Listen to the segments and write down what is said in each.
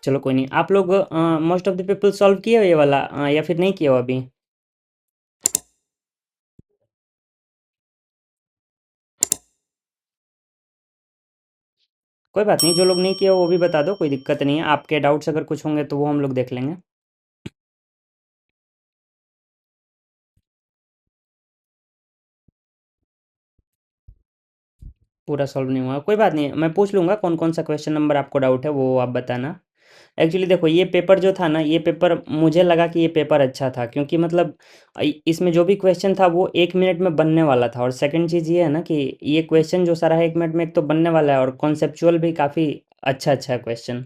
चलो कोई नहीं। आप लोग most of the people solve किए हो ये वाला या फिर नहीं किए हो अभी? कोई बात नहीं, जो लोग नहीं किए हो वो भी बता दो, कोई दिक्कत नहीं है। आपके डाउट्स अगर कुछ होंगे तो वो हम लोग देख लेंगे। पूरा सॉल्व नहीं हुआ, कोई बात नहीं, मैं पूछ लूँगा कौन कौन सा क्वेश्चन नंबर आपको डाउट है, वो आप बताना। एक्चुअली देखो, ये पेपर जो था ना, ये पेपर मुझे लगा कि ये पेपर अच्छा था, क्योंकि मतलब इसमें जो भी क्वेश्चन था वो 1 मिनट में बनने वाला था। और सेकंड चीज़ ये है ना कि ये क्वेश्चन जो सारा है 1 मिनट में एक तो बनने वाला है, और कॉन्सेप्चुअल भी काफ़ी अच्छा अच्छा है क्वेश्चन।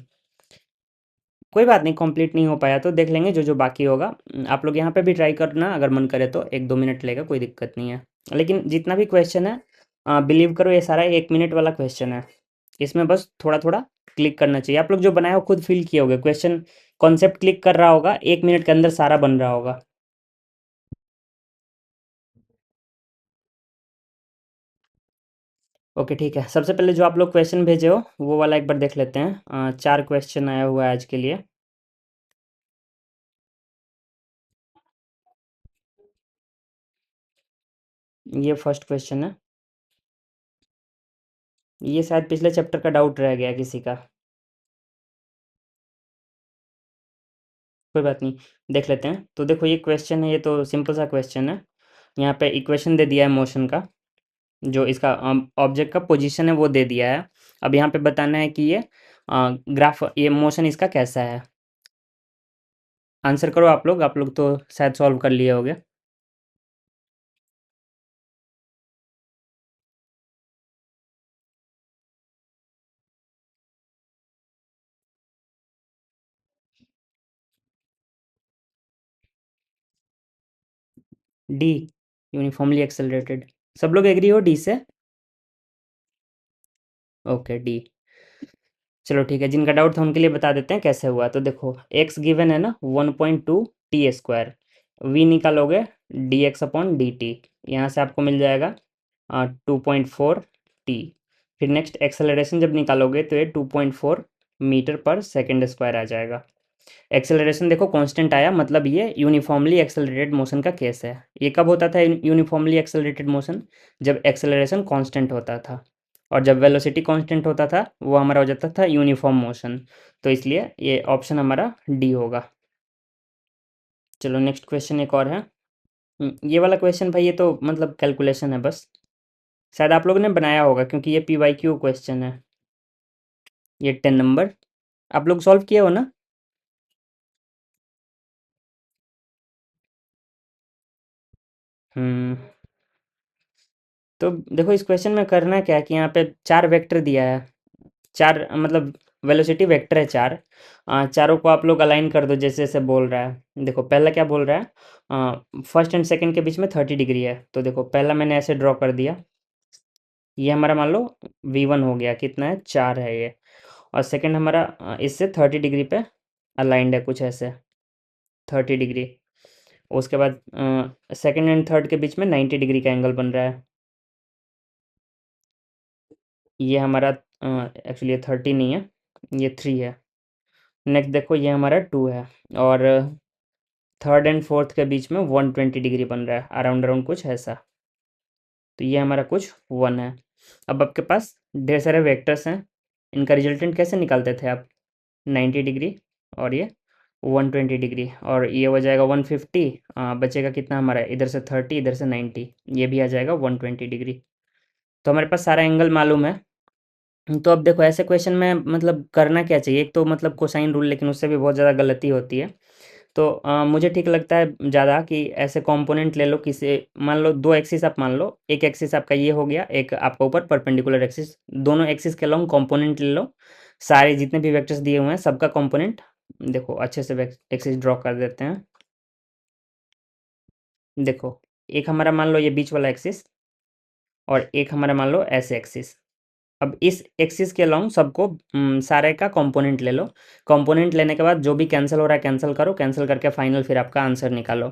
कोई बात नहीं, कंप्लीट नहीं हो पाया तो देख लेंगे जो जो बाकी होगा। आप लोग यहाँ पे भी ट्राई करना, अगर मन करे तो 1-2 मिनट लेगा, कोई दिक्कत नहीं है। लेकिन जितना भी क्वेश्चन है, बिलीव करो ये सारा 1 मिनट वाला क्वेश्चन है। इसमें बस थोड़ा थोड़ा क्लिक करना चाहिए। आप लोग जो बनाए हो खुद फील किए होगे, क्वेश्चन कॉन्सेप्ट क्लिक कर रहा होगा, 1 मिनट के अंदर सारा बन रहा होगा। ओके ठीक है, सबसे पहले जो आप लोग क्वेश्चन भेजे हो वो वाला एक बार देख लेते हैं। 4 क्वेश्चन आया हुआ है आज के लिए। ये फर्स्ट क्वेश्चन है। ये शायद पिछले चैप्टर का डाउट रह गया किसी का। कोई बात नहीं, देख लेते हैं। तो देखो ये क्वेश्चन है, ये तो सिंपल सा क्वेश्चन है। यहाँ पे इक्वेशन दे दिया है मोशन का, जो इसका ऑब्जेक्ट का पोजीशन है वो दे दिया है। अब यहाँ पे बताना है कि ये ग्राफ, ये मोशन इसका कैसा है। आंसर करो आप लोग तो शायद सॉल्व कर लिए होगे। D, uniformly accelerated. सब लोग एग्री हो डी से? Okay D. चलो ठीक है, जिनका डाउट था उनके लिए बता देते हैं कैसे हुआ। तो देखो, एक्स गिवन है ना 1.2 टी स्क्वायर, वी निकालोगे D x upon D T, यहाँ से आपको मिल जाएगा 2.4 टी। फिर नेक्स्ट एक्सेलरेशन जब निकालोगे तो ये 2.4 मीटर पर सेकेंड स्क्वायर आ जाएगा। एक्सेलरेशन देखो कांस्टेंट आया, मतलब ये यूनिफॉर्मली एक्सेलरेटेड मोशन का केस है। ये कब होता था यूनिफॉर्मली एक्सेलरेटेड मोशन? जब एक्सेलरेशन कांस्टेंट होता था। और जब वेलोसिटी कांस्टेंट होता था वो हमारा हो जाता था यूनिफॉर्म मोशन। तो इसलिए ये ऑप्शन हमारा डी होगा। चलो नेक्स्ट क्वेश्चन एक और है। ये वाला क्वेश्चन भाई, ये तो मतलब कैलकुलेशन है बस। शायद आप लोगों ने बनाया होगा क्योंकि ये पी वाई क्यू क्वेश्चन है। ये 10 नंबर, आप लोग सॉल्व किए हो ना? हम्म। तो देखो इस क्वेश्चन में करना क्या है कि यहाँ पे 4 वेक्टर दिया है। चार मतलब वेलोसिटी वेक्टर है 4। चारों को आप लोग अलाइन कर दो जैसे जैसे बोल रहा है। देखो पहला क्या बोल रहा है, फर्स्ट एंड सेकंड के बीच में 30 डिग्री है। तो देखो पहला मैंने ऐसे ड्रॉ कर दिया, ये हमारा मान लो V1 हो गया, कितना है 4 है ये। और सेकंड हमारा इससे 30 डिग्री पे अलाइंड है कुछ ऐसे, 30 डिग्री। उसके बाद सेकंड एंड थर्ड के बीच में 90 डिग्री का एंगल बन रहा है। ये हमारा एक्चुअली ये 30 नहीं है, ये 3 है। नेक्स्ट देखो ये हमारा 2 है। और थर्ड एंड फोर्थ के बीच में 120 डिग्री बन रहा है, अराउंड अराउंड कुछ ऐसा। तो ये हमारा कुछ 1 है। अब आपके पास ढेर सारे वेक्टर्स हैं, इनका रिजल्टेंट कैसे निकालते थे आप? 90 डिग्री और ये 120 डिग्री, और ये हो जाएगा 150। बचेगा कितना हमारा, इधर से 30 इधर से 90, ये भी आ जाएगा 120 डिग्री। तो हमारे पास सारा एंगल मालूम है। तो अब देखो ऐसे क्वेश्चन में मतलब करना क्या चाहिए, एक तो मतलब कोसाइन रूल, लेकिन उससे भी बहुत ज़्यादा गलती होती है। तो मुझे ठीक लगता है ज़्यादा कि ऐसे कंपोनेंट ले लो, किसी मान लो 2 एक्सिस आप मान लो, एक एक्सिस आपका ये हो गया, एक आपका ऊपर परपेंडिकुलर एक्सिस, दोनों एक्सिस के लॉन्ग कंपोनेंट ले लो। सारे जितने भी वेक्टर्स दिए हुए हैं सबका कंपोनेंट देखो अच्छे से एक्सिस ड्रॉ कर देते हैं। देखो एक हमारा मान लो ये बीच वाला एक्सिस, और एक हमारा मान लो ऐसे एक्सिस। अब इस एक्सिस के लॉन्ग सबको सारे का कंपोनेंट ले लो। कंपोनेंट लेने के बाद जो भी कैंसिल हो रहा है कैंसिल करो, कैंसिल करके फाइनल फिर आपका आंसर निकालो।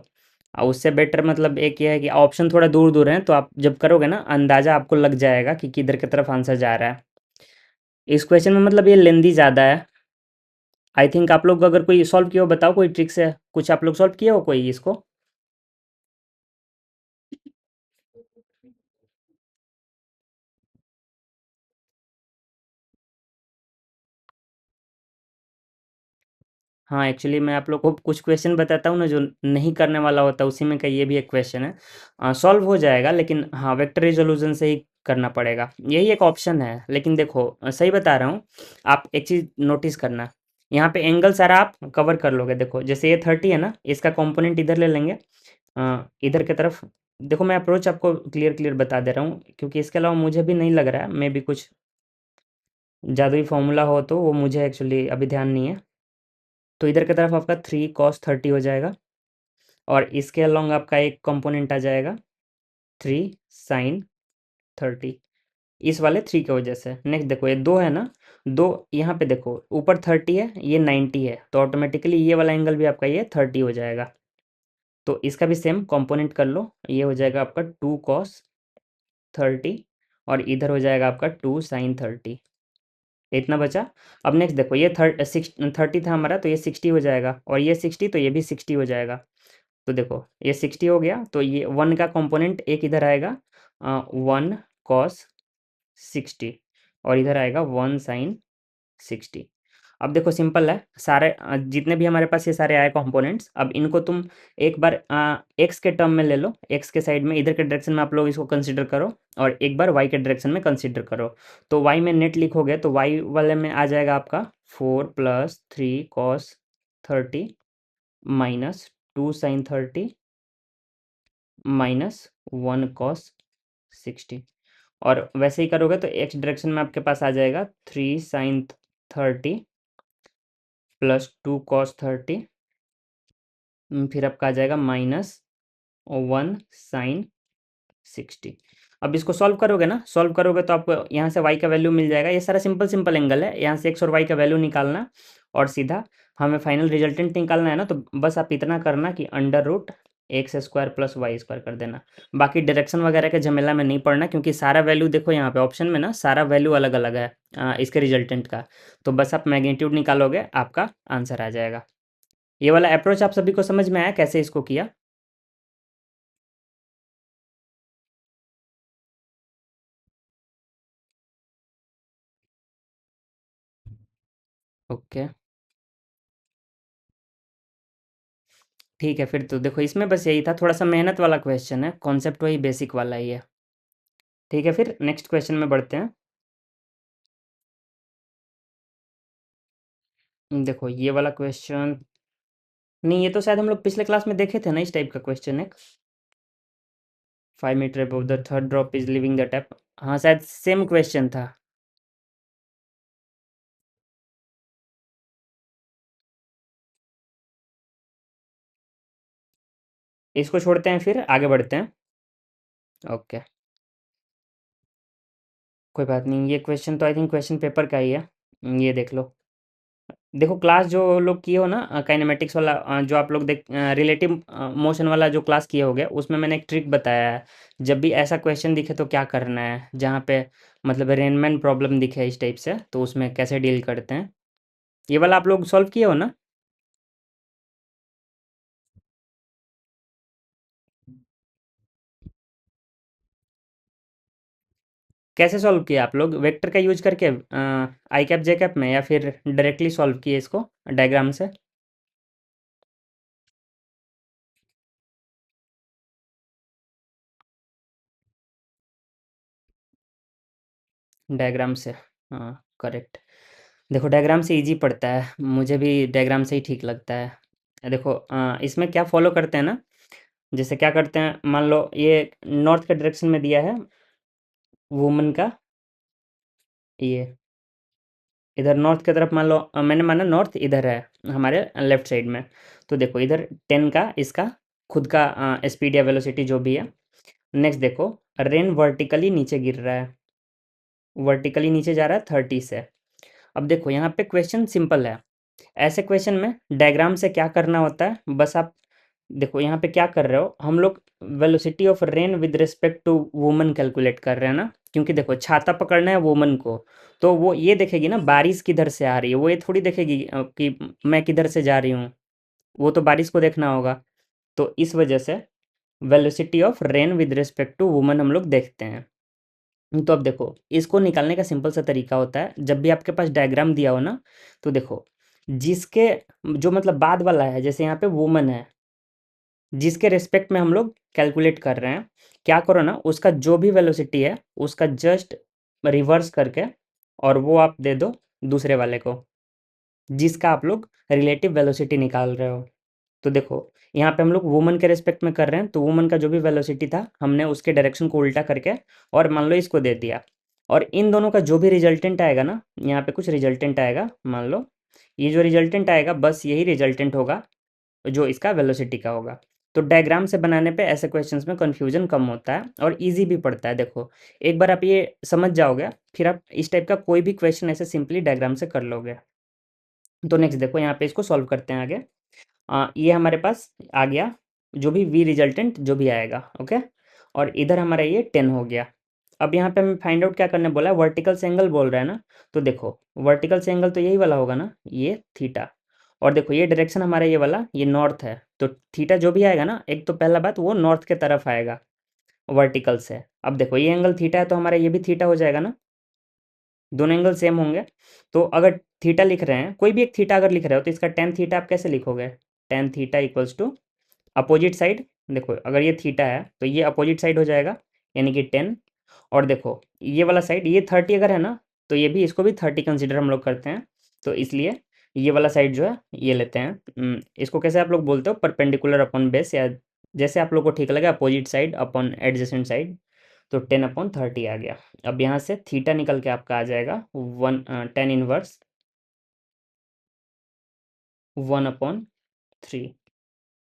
और उससे बेटर मतलब एक ये है कि ऑप्शन थोड़ा दूर दूर हैं, तो आप जब करोगे ना अंदाजा आपको लग जाएगा कि किधर की तरफ आंसर जा रहा है। इस क्वेश्चन में मतलब ये लेंदी ज़्यादा है। आई थिंक आप लोग अगर कोई सॉल्व किया हो बताओ, कोई ट्रिक से कुछ आप लोग सॉल्व किए हो कोई इसको? हाँ, एक्चुअली मैं आप लोग को कुछ क्वेश्चन बताता हूँ ना जो नहीं करने वाला होता, उसी में का ये भी एक क्वेश्चन है। सॉल्व हो जाएगा, लेकिन हाँ वेक्टर रिजोल्यूशन से ही करना पड़ेगा। यही एक ऑप्शन है, लेकिन देखो सही बता रहा हूँ। आप एक चीज़ नोटिस करना, यहाँ पे एंगल सारा आप कवर कर लोगे। देखो जैसे ये 30 है ना, इसका कंपोनेंट इधर ले लेंगे, इधर की तरफ। देखो मैं अप्रोच आपको क्लियर क्लियर बता दे रहा हूँ, क्योंकि इसके अलावा मुझे भी नहीं लग रहा है, मे भी कुछ जादुई फॉर्मूला हो, तो वो मुझे एक्चुअली अभी ध्यान नहीं है। तो इधर की तरफ आपका 3 cos 30 हो जाएगा, और इसके अलोंग आपका एक कंपोनेंट आ जाएगा 3 sin 30, इस वाले 3 की वजह से। नेक्स्ट देखो ये 2 है ना, 2 यहाँ पे देखो ऊपर 30 है, ये 90 है, तो ऑटोमेटिकली ये वाला एंगल भी आपका ये 30 हो जाएगा। तो इसका भी सेम कंपोनेंट कर लो, ये हो जाएगा आपका 2 cos 30, और इधर हो जाएगा आपका 2 sin 30। इतना बचा। अब नेक्स्ट देखो ये 30 था हमारा, तो ये 60 हो जाएगा, और ये 60, तो ये भी 60 हो जाएगा। तो देखो ये 60 हो गया, तो ये 1 का कंपोनेंट एक इधर आएगा, 1 cos 60, और इधर आएगा 1 sin 60। अब देखो सिंपल है, सारे जितने भी हमारे पास ये सारे आए कंपोनेंट्स, अब इनको तुम एक बार एक्स के टर्म में ले लो, एक्स के साइड में इधर के डायरेक्शन में आप लोग इसको कंसीडर करो, और एक बार वाई के डायरेक्शन में कंसीडर करो। तो वाई में नेट लिखोगे तो वाई वाले में आ जाएगा आपका 4 + 3 cos 30 -2 sin 30 -1 cos 60। और वैसे ही करोगे तो एक्स डायरेक्शन में आपके पास आ जाएगा 3 sin 30 +2 cos 30, फिर आपका आ जाएगा -1 sin 60। अब इसको सॉल्व करोगे ना, सॉल्व करोगे तो आपको यहाँ से y का वैल्यू मिल जाएगा। ये सारा सिंपल सिंपल एंगल है, यहाँ से x और y का वैल्यू निकालना, और सीधा हमें फाइनल रिजल्टेंट निकालना है ना। तो बस आप इतना करना कि √x² + y² कर देना। बाकी डायरेक्शन वगैरह के झमेला में नहीं पड़ना, क्योंकि सारा वैल्यू देखो यहाँ पे ऑप्शन में ना सारा वैल्यू अलग अलग है इसके रिजल्टेंट का। तो बस आप मैग्नीट्यूड निकालोगे, आपका आंसर आ जाएगा। ये वाला अप्रोच आप सभी को समझ में आया कैसे इसको किया? ओके, ठीक है। फिर तो देखो इसमें बस यही था, थोड़ा सा मेहनत वाला क्वेश्चन है, कॉन्सेप्ट वही बेसिक वाला ही है। ठीक है, फिर नेक्स्ट क्वेश्चन में बढ़ते हैं। देखो ये वाला क्वेश्चन, नहीं ये तो शायद हम लोग पिछले क्लास में देखे थे ना, इस टाइप का क्वेश्चन एक। 5 metre above the third drop is living the tap. हाँ शायद सेम क्वेश्चन था। इसको छोड़ते हैं, फिर आगे बढ़ते हैं। ओके, कोई बात नहीं, ये क्वेश्चन तो आई थिंक क्वेश्चन पेपर का ही है। ये देख लो। देखो क्लास जो लोग किए हो ना, काइनेमेटिक्स वाला, जो आप लोग देख रिलेटिव मोशन वाला जो क्लास किए होगे, उसमें मैंने एक ट्रिक बताया है। जब भी ऐसा क्वेश्चन दिखे तो क्या करना है, जहाँ पे मतलब रेनमैन प्रॉब्लम दिखे इस टाइप से, तो उसमें कैसे डील करते हैं। ये वाला आप लोग सॉल्व किए हो ना? कैसे सॉल्व किया आप लोग, वेक्टर का यूज करके आई कैप जे कैप में, या फिर डायरेक्टली सॉल्व किए इसको डायग्राम से? डायग्राम से, हाँ करेक्ट। देखो डायग्राम से इजी पड़ता है, मुझे भी डायग्राम से ही ठीक लगता है। देखो इसमें क्या फॉलो करते हैं ना, जैसे क्या करते हैं, मान लो ये नॉर्थ के डायरेक्शन में दिया है वुमन का, ये इधर नॉर्थ की तरफ मान लो, मैंने माना नॉर्थ इधर है हमारे लेफ्ट साइड में। तो देखो इधर 10 का इसका खुद का स्पीड या वेलोसिटी जो भी है। नेक्स्ट देखो, रेन वर्टिकली नीचे गिर रहा है, वर्टिकली नीचे जा रहा है 30 से। अब देखो यहाँ पे क्वेश्चन सिंपल है। ऐसे क्वेश्चन में डायग्राम से क्या करना होता है, बस आप देखो यहाँ पे क्या कर रहे हो, हम लोग velocity of rain with respect to woman calculate कर रहे हैं ना। क्योंकि देखो छाता पकड़ना है वुमन को, तो वो ये देखेगी ना बारिश किधर से आ रही है, वो ये थोड़ी देखेगी कि मैं किधर से जा रही हूँ, वो तो बारिश को देखना होगा। तो इस वजह से velocity of rain with respect to woman हम लोग देखते हैं। तो अब देखो इसको निकालने का सिंपल सा तरीका होता है, जब भी आपके पास डायग्राम दिया हो ना, तो देखो जिसके जो मतलब बाद वाला है, जैसे यहाँ पे वुमन है, जिसके रिस्पेक्ट में हम लोग कैलकुलेट कर रहे हैं, क्या करो ना उसका जो भी वेलोसिटी है उसका जस्ट रिवर्स करके और वो आप दे दो दूसरे वाले को, जिसका आप लोग रिलेटिव वेलोसिटी निकाल रहे हो। तो देखो यहाँ पे हम लोग वुमन के रिस्पेक्ट में कर रहे हैं, तो वुमन का जो भी वेलोसिटी था हमने उसके डायरेक्शन को उल्टा करके और मान लो इसको दे दिया, और इन दोनों का जो भी रिजल्टेंट आएगा ना, यहाँ पे कुछ रिजल्टेंट आएगा, मान लो ये जो रिजल्टेंट आएगा बस यही रिजल्टेंट होगा जो इसका वेलोसिटी का होगा। तो डायग्राम से बनाने पे ऐसे क्वेश्चंस में कन्फ्यूजन कम होता है और इजी भी पड़ता है। देखो एक बार आप ये समझ जाओगे, फिर आप इस टाइप का कोई भी क्वेश्चन ऐसे सिंपली डायग्राम से कर लोगे। तो नेक्स्ट देखो यहाँ पे इसको सॉल्व करते हैं आगे। ये हमारे पास आ गया जो भी वी रिजल्टेंट जो भी आएगा, ओके। और इधर हमारा ये 10 हो गया। अब यहाँ पे हमें फाइंड आउट क्या करने बोला है, वर्टिकल से एंगल बोल रहा है ना, तो देखो वर्टिकल से एंगल तो यही वाला होगा ना, ये थीटा। और देखो ये डायरेक्शन हमारा ये वाला ये नॉर्थ है, तो थीटा जो भी आएगा ना, एक तो पहला बात वो नॉर्थ के तरफ आएगा वर्टिकल से। अब देखो ये एंगल थीटा है तो हमारा ये भी थीटा हो जाएगा ना, दोनों एंगल सेम होंगे। तो अगर थीटा लिख रहे हैं, कोई भी एक थीटा अगर लिख रहे हो, तो इसका टेन थीटा आप कैसे लिखोगे, tan theta equals to opposite side. देखो अगर ये थीटा है तो ये अपोजिट साइड हो जाएगा, यानी कि 10। और देखो ये वाला साइड ये 30 अगर है ना, तो ये भी इसको भी 30 कंसिडर हम लोग करते हैं। तो इसलिए ये वाला साइड जो है ये लेते हैं। इसको कैसे आप लोग बोलते हो, परपेंडिकुलर अपॉन बेस, या जैसे आप लोग को ठीक लगे, opposite side upon adjacent side. तो 10/30 आ गया। अब यहाँ से थीटा निकल के आपका आ जाएगा 1/10⁻³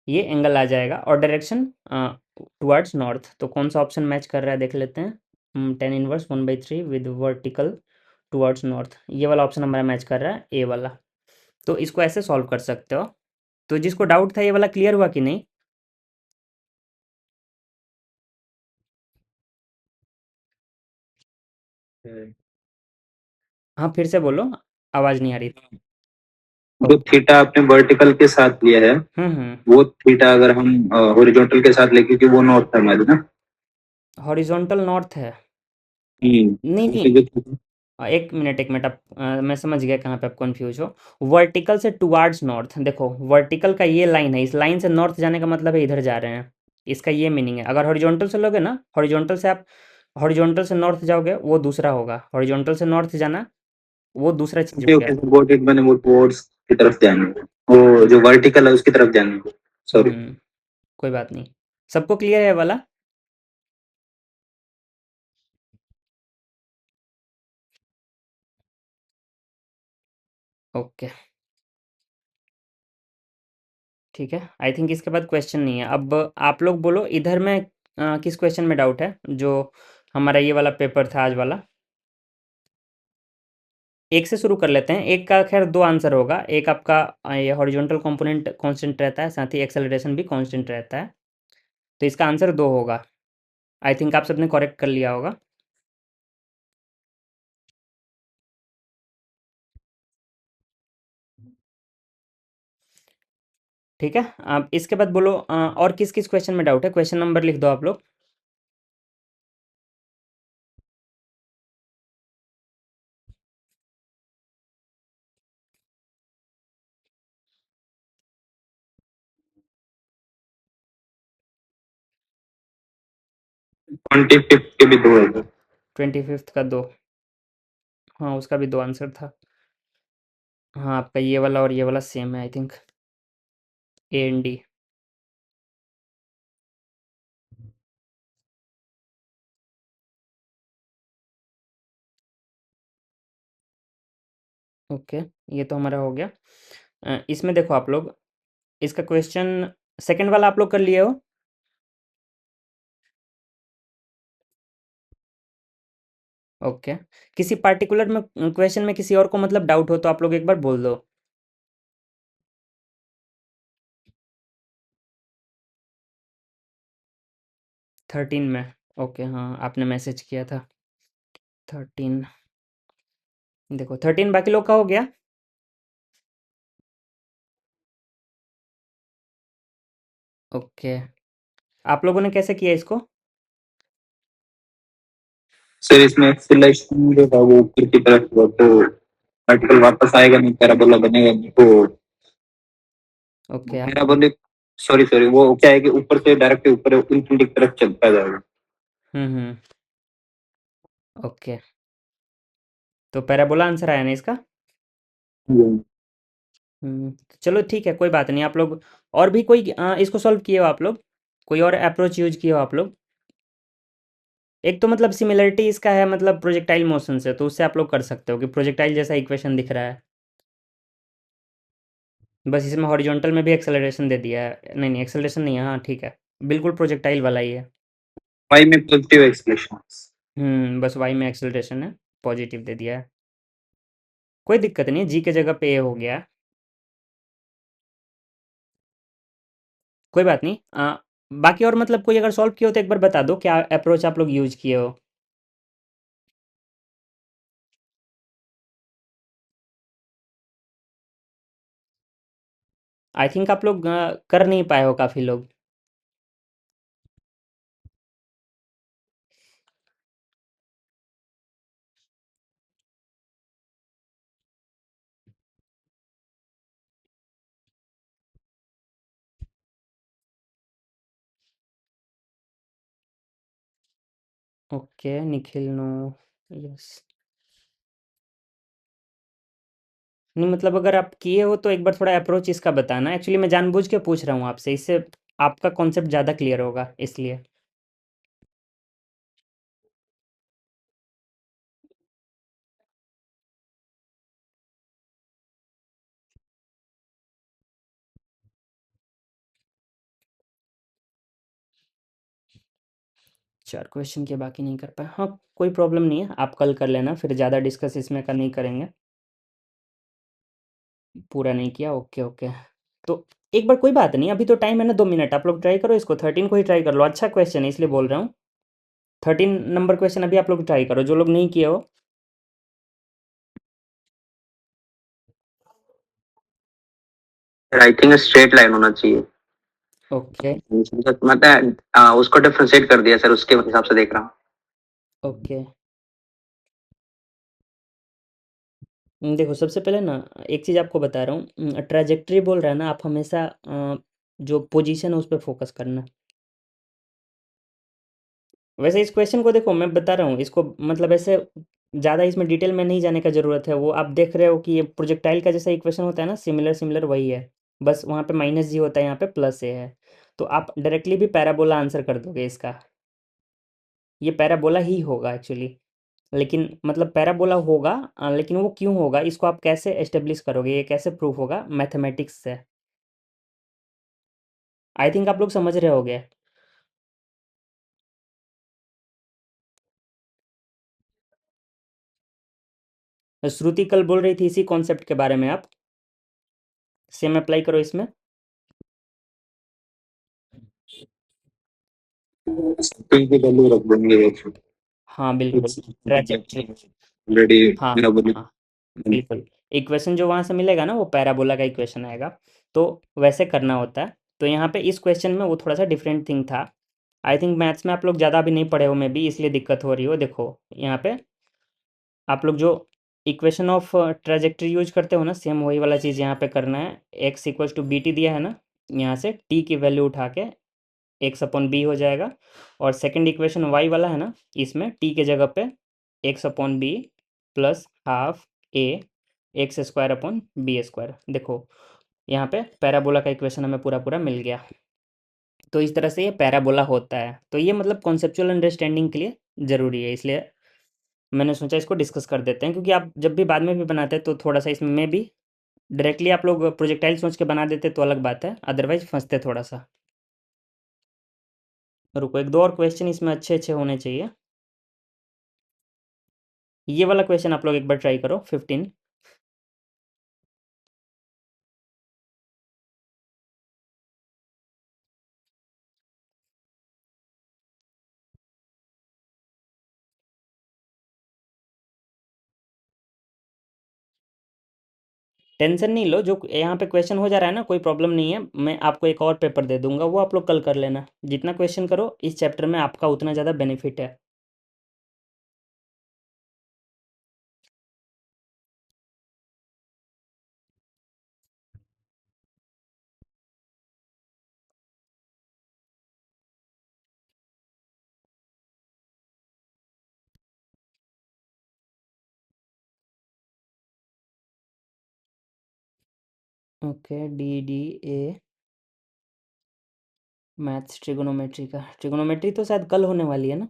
ये एंगल आ जाएगा। और डायरेक्शन टुवर्ड्स नॉर्थ, तो कौन सा ऑप्शन मैच कर रहा है देख लेते हैं। 10 inverse 1/3 with vertical towards north, ये वाला ऑप्शन हमारा मैच कर रहा है, ए वाला। तो इसको ऐसे सॉल्व कर सकते हो। तो जिसको डाउट था ये वाला क्लियर हुआ कि नहीं। हाँ फिर से बोलो, आवाज़ नहीं आ रही थी। जो थीटा आपने वर्टिकल के साथ लिया है, हम्म। वो थीटा अगर हम हॉरिजॉन्टल के साथ लेके, क्योंकि वो नॉर्थ है हमारी ना। हॉरिजॉन्टल नॉर्थ है। नहीं नहीं, क्योंकि एक मिनट आप मैं समझ गया कहाँ पे आप कंफ्यूज हो। वर्टिकल से टुवार्ड्स नॉर्थ, देखो वर्टिकल का ये लाइन है, इस लाइन से नॉर्थ जाने का मतलब है इधर जा रहे हैं, इसका ये मीनिंग है। अगर हॉरिजॉन्टल से लोगे ना, हॉरिजॉन्टल से आप हॉरिजॉन्टल से नॉर्थ जाओगे वो दूसरा होगा, हॉरिजॉन्टल से नॉर्थ जाना वो दूसरा चीज हो गया। वो मैंने वो टुवर्ड्स की तरफ जाएंगे, वो जो वर्टिकल है उसकी तरफ जाएंगे। सॉरी। हम्म, कोई बात नहीं। सबको क्लियर है ये वाला। ओके ठीक है, आई थिंक इसके बाद क्वेश्चन नहीं है। अब आप लोग बोलो इधर में किस क्वेश्चन में डाउट है, जो हमारा ये वाला पेपर था आज वाला। एक से शुरू कर लेते हैं, एक का खैर दो आंसर होगा। एक आपका ये हॉरिजॉन्टल कंपोनेंट कांस्टेंट रहता है, साथ ही एक्सेलरेशन भी कांस्टेंट रहता है, तो इसका आंसर दो होगा। आई थिंक आप सबने करेक्ट कर लिया होगा। ठीक है, आप इसके बाद बोलो और किस किस क्वेश्चन में डाउट है, क्वेश्चन नंबर लिख दो आप लोग। 25 के भी दो है। 25 का दो, हाँ उसका भी दो आंसर था। हाँ आपका ये वाला और ये वाला सेम है I think, A and D. Okay ये तो हमारा हो गया। इसमें देखो आप लोग, इसका क्वेश्चन सेकंड वाला आप लोग कर लिए हो। ओके, किसी पार्टिकुलर में क्वेश्चन में किसी और को मतलब डाउट हो तो आप लोग एक बार बोल दो। 13 में, ओके हाँ आपने मैसेज किया था। 13 देखो 13 बाकी लोग का हो गया। ओके, आप लोगों ने कैसे किया इसको? सर इसमें एक्सेलरेशन जो था वो ऊपर की तरफ हुआ, तो आर्टिकल वापस आएगा नहीं, पैराबोला बनेगा नहीं, तो ओके आप पैराबोलिक, सॉरी सॉरी, वो क्या है कि ऊपर से डायरेक्ट ऊपर इंफिनिटी की तरफ चलता जाएगा। हम्म, ओके, तो पैराबोला आंसर आया ना इसका? चलो ठीक है, कोई बात नहीं। आप लोग और भी कोई इसको सॉल्व किए हो आप लोग? कोई और अप्रोच यूज किए हो आप लोग? एक तो मतलब सिमिलरिटी इसका है मतलब प्रोजेक्टाइल मोशन से, तो उससे आप लोग कर सकते हो कि प्रोजेक्टाइल जैसा इक्वेशन दिख रहा है, बस इसमें हॉरिजॉन्टल में भी एक्सेलरेशन दे दिया है। नहीं नहीं, एक्सेलरेशन नहीं है, हाँ ठीक है, बिल्कुल प्रोजेक्टाइल वाला ही है। वाई में पॉजिटिव एक्सप्रेशन। बस वाई में एक्सेलरेशन है, पॉजिटिव दे दिया है। कोई दिक्कत नहीं है, जी के जगह पे ए हो गया है, कोई बात नहीं। बाकी और मतलब कोई अगर सॉल्व किया हो तो एक बार बता दो क्या अप्रोच आप लोग यूज किए हो। आई थिंक आप लोग कर नहीं पाए हो काफ़ी लोग। Okay Nikhil, no, yes. नहीं मतलब अगर आप किए हो तो एक बार थोड़ा अप्रोच इसका बताना, एक्चुअली मैं जानबूझ के पूछ रहा हूँ आपसे, इससे आपका कॉन्सेप्ट ज़्यादा क्लियर होगा इसलिए। चार क्वेश्चन के बाकी नहीं कर पाए, हाँ कोई प्रॉब्लम नहीं है, आप कल कर लेना, फिर ज़्यादा डिस्कस इसमें का नहीं करेंगे। पूरा नहीं किया, ओके ओके। तो एक बार कोई बात नहीं, अभी तो टाइम है ना, 2 मिनट, आप लोग ट्राई करो इसको, 13 को ही ट्राई कर लो, अच्छा क्वेश्चन है इसलिए बोल रहा हूँ। 13 नंबर क्वेश्चन अभी आप लोग ट्राई करो, जो लोग नहीं किए हो। आई थिंक स्ट्रेट लाइन होना चाहिए। ओके मतलब उसको डिफरेंशिएट कर दिया सर, उसके हिसाब से देख रहा हूँ। ओके। देखो सबसे पहले ना एक चीज़ आपको बता रहा हूँ, ट्रैजेक्टरी बोल रहा है ना, आप हमेशा जो पोजीशन है उस पर फोकस करना। वैसे इस क्वेश्चन को देखो, मैं बता रहा हूँ इसको, मतलब ऐसे ज़्यादा इसमें डिटेल में नहीं जाने का ज़रूरत है, वो आप देख रहे हो कि ये प्रोजेक्टाइल का जैसा इक्वेशन होता है ना, सिमिलर सिमिलर वही है, बस वहाँ पे माइनस जी होता है, यहाँ पे प्लस ए है, तो आप डायरेक्टली भी पैराबोला आंसर कर दोगे इसका। ये पैराबोला ही होगा एक्चुअली, लेकिन मतलब पैराबोला होगा, लेकिन वो क्यों होगा इसको आप कैसे एस्टेब्लिश करोगे, ये कैसे प्रूफ होगा मैथमेटिक्स से। आई थिंक आप लोग समझ रहे होगे। श्रुति कल बोल रही थी इसी कॉन्सेप्ट के बारे में, आप सेम अप्लाई करो इसमें। स्प्रिंग की वैल्यू रख देंगे हाँ बिल्कुल, ट्रैजेक्टरी। ऑलरेडी हाँ मेरा बोली। हाँ बिल्कुल, इक्वेशन जो वहाँ से मिलेगा ना वो पैराबोला का इक्वेशन आएगा, तो वैसे करना होता है। तो यहाँ पे इस क्वेश्चन में वो थोड़ा सा डिफरेंट थिंग था। आई थिंक मैथ्स में आप लोग ज़्यादा भी नहीं पढ़े हो, मे बी इसलिए दिक्कत हो रही हो। देखो यहाँ पे आप लोग जो इक्वेशन ऑफ ट्रेजेक्ट्री यूज करते हो ना, सेम वही वाला चीज़ यहाँ पे करना है। X equals to b t दिया है ना, यहाँ से टी की वैल्यू उठा के एक्स अपॉन बी हो जाएगा, और सेकंड इक्वेशन वाई वाला है ना, इसमें टी के जगह पे x upon b plus half a x square upon b square. देखो यहाँ पे पैराबोला का इक्वेशन हमें पूरा पूरा मिल गया। तो इस तरह से ये पैराबोला होता है, तो ये मतलब कॉन्सेप्चुअल अंडरस्टैंडिंग के लिए ज़रूरी है, इसलिए मैंने सोचा इसको डिस्कस कर देते हैं, क्योंकि आप जब भी बाद में भी बनाते हैं तो थोड़ा सा इसमें भी डायरेक्टली आप लोग प्रोजेक्टाइल सोच के बना देते तो अलग बात है, अदरवाइज फंसते थोड़ा सा। रुको, एक दो और क्वेश्चन इसमें अच्छे अच्छे होने चाहिए। ये वाला क्वेश्चन आप लोग एक बार ट्राई करो, 15। टेंशन नहीं लो, जो यहाँ पे क्वेश्चन हो जा रहा है ना, कोई प्रॉब्लम नहीं है, मैं आपको एक और पेपर दे दूंगा, वो आप लोग कल कर लेना। जितना क्वेश्चन करो इस चैप्टर में आपका उतना ज़्यादा बेनिफिट है। Okay, D D A maths trigonometry का, ट्रिगोनोमेट्री तो शायद कल होने वाली है ना।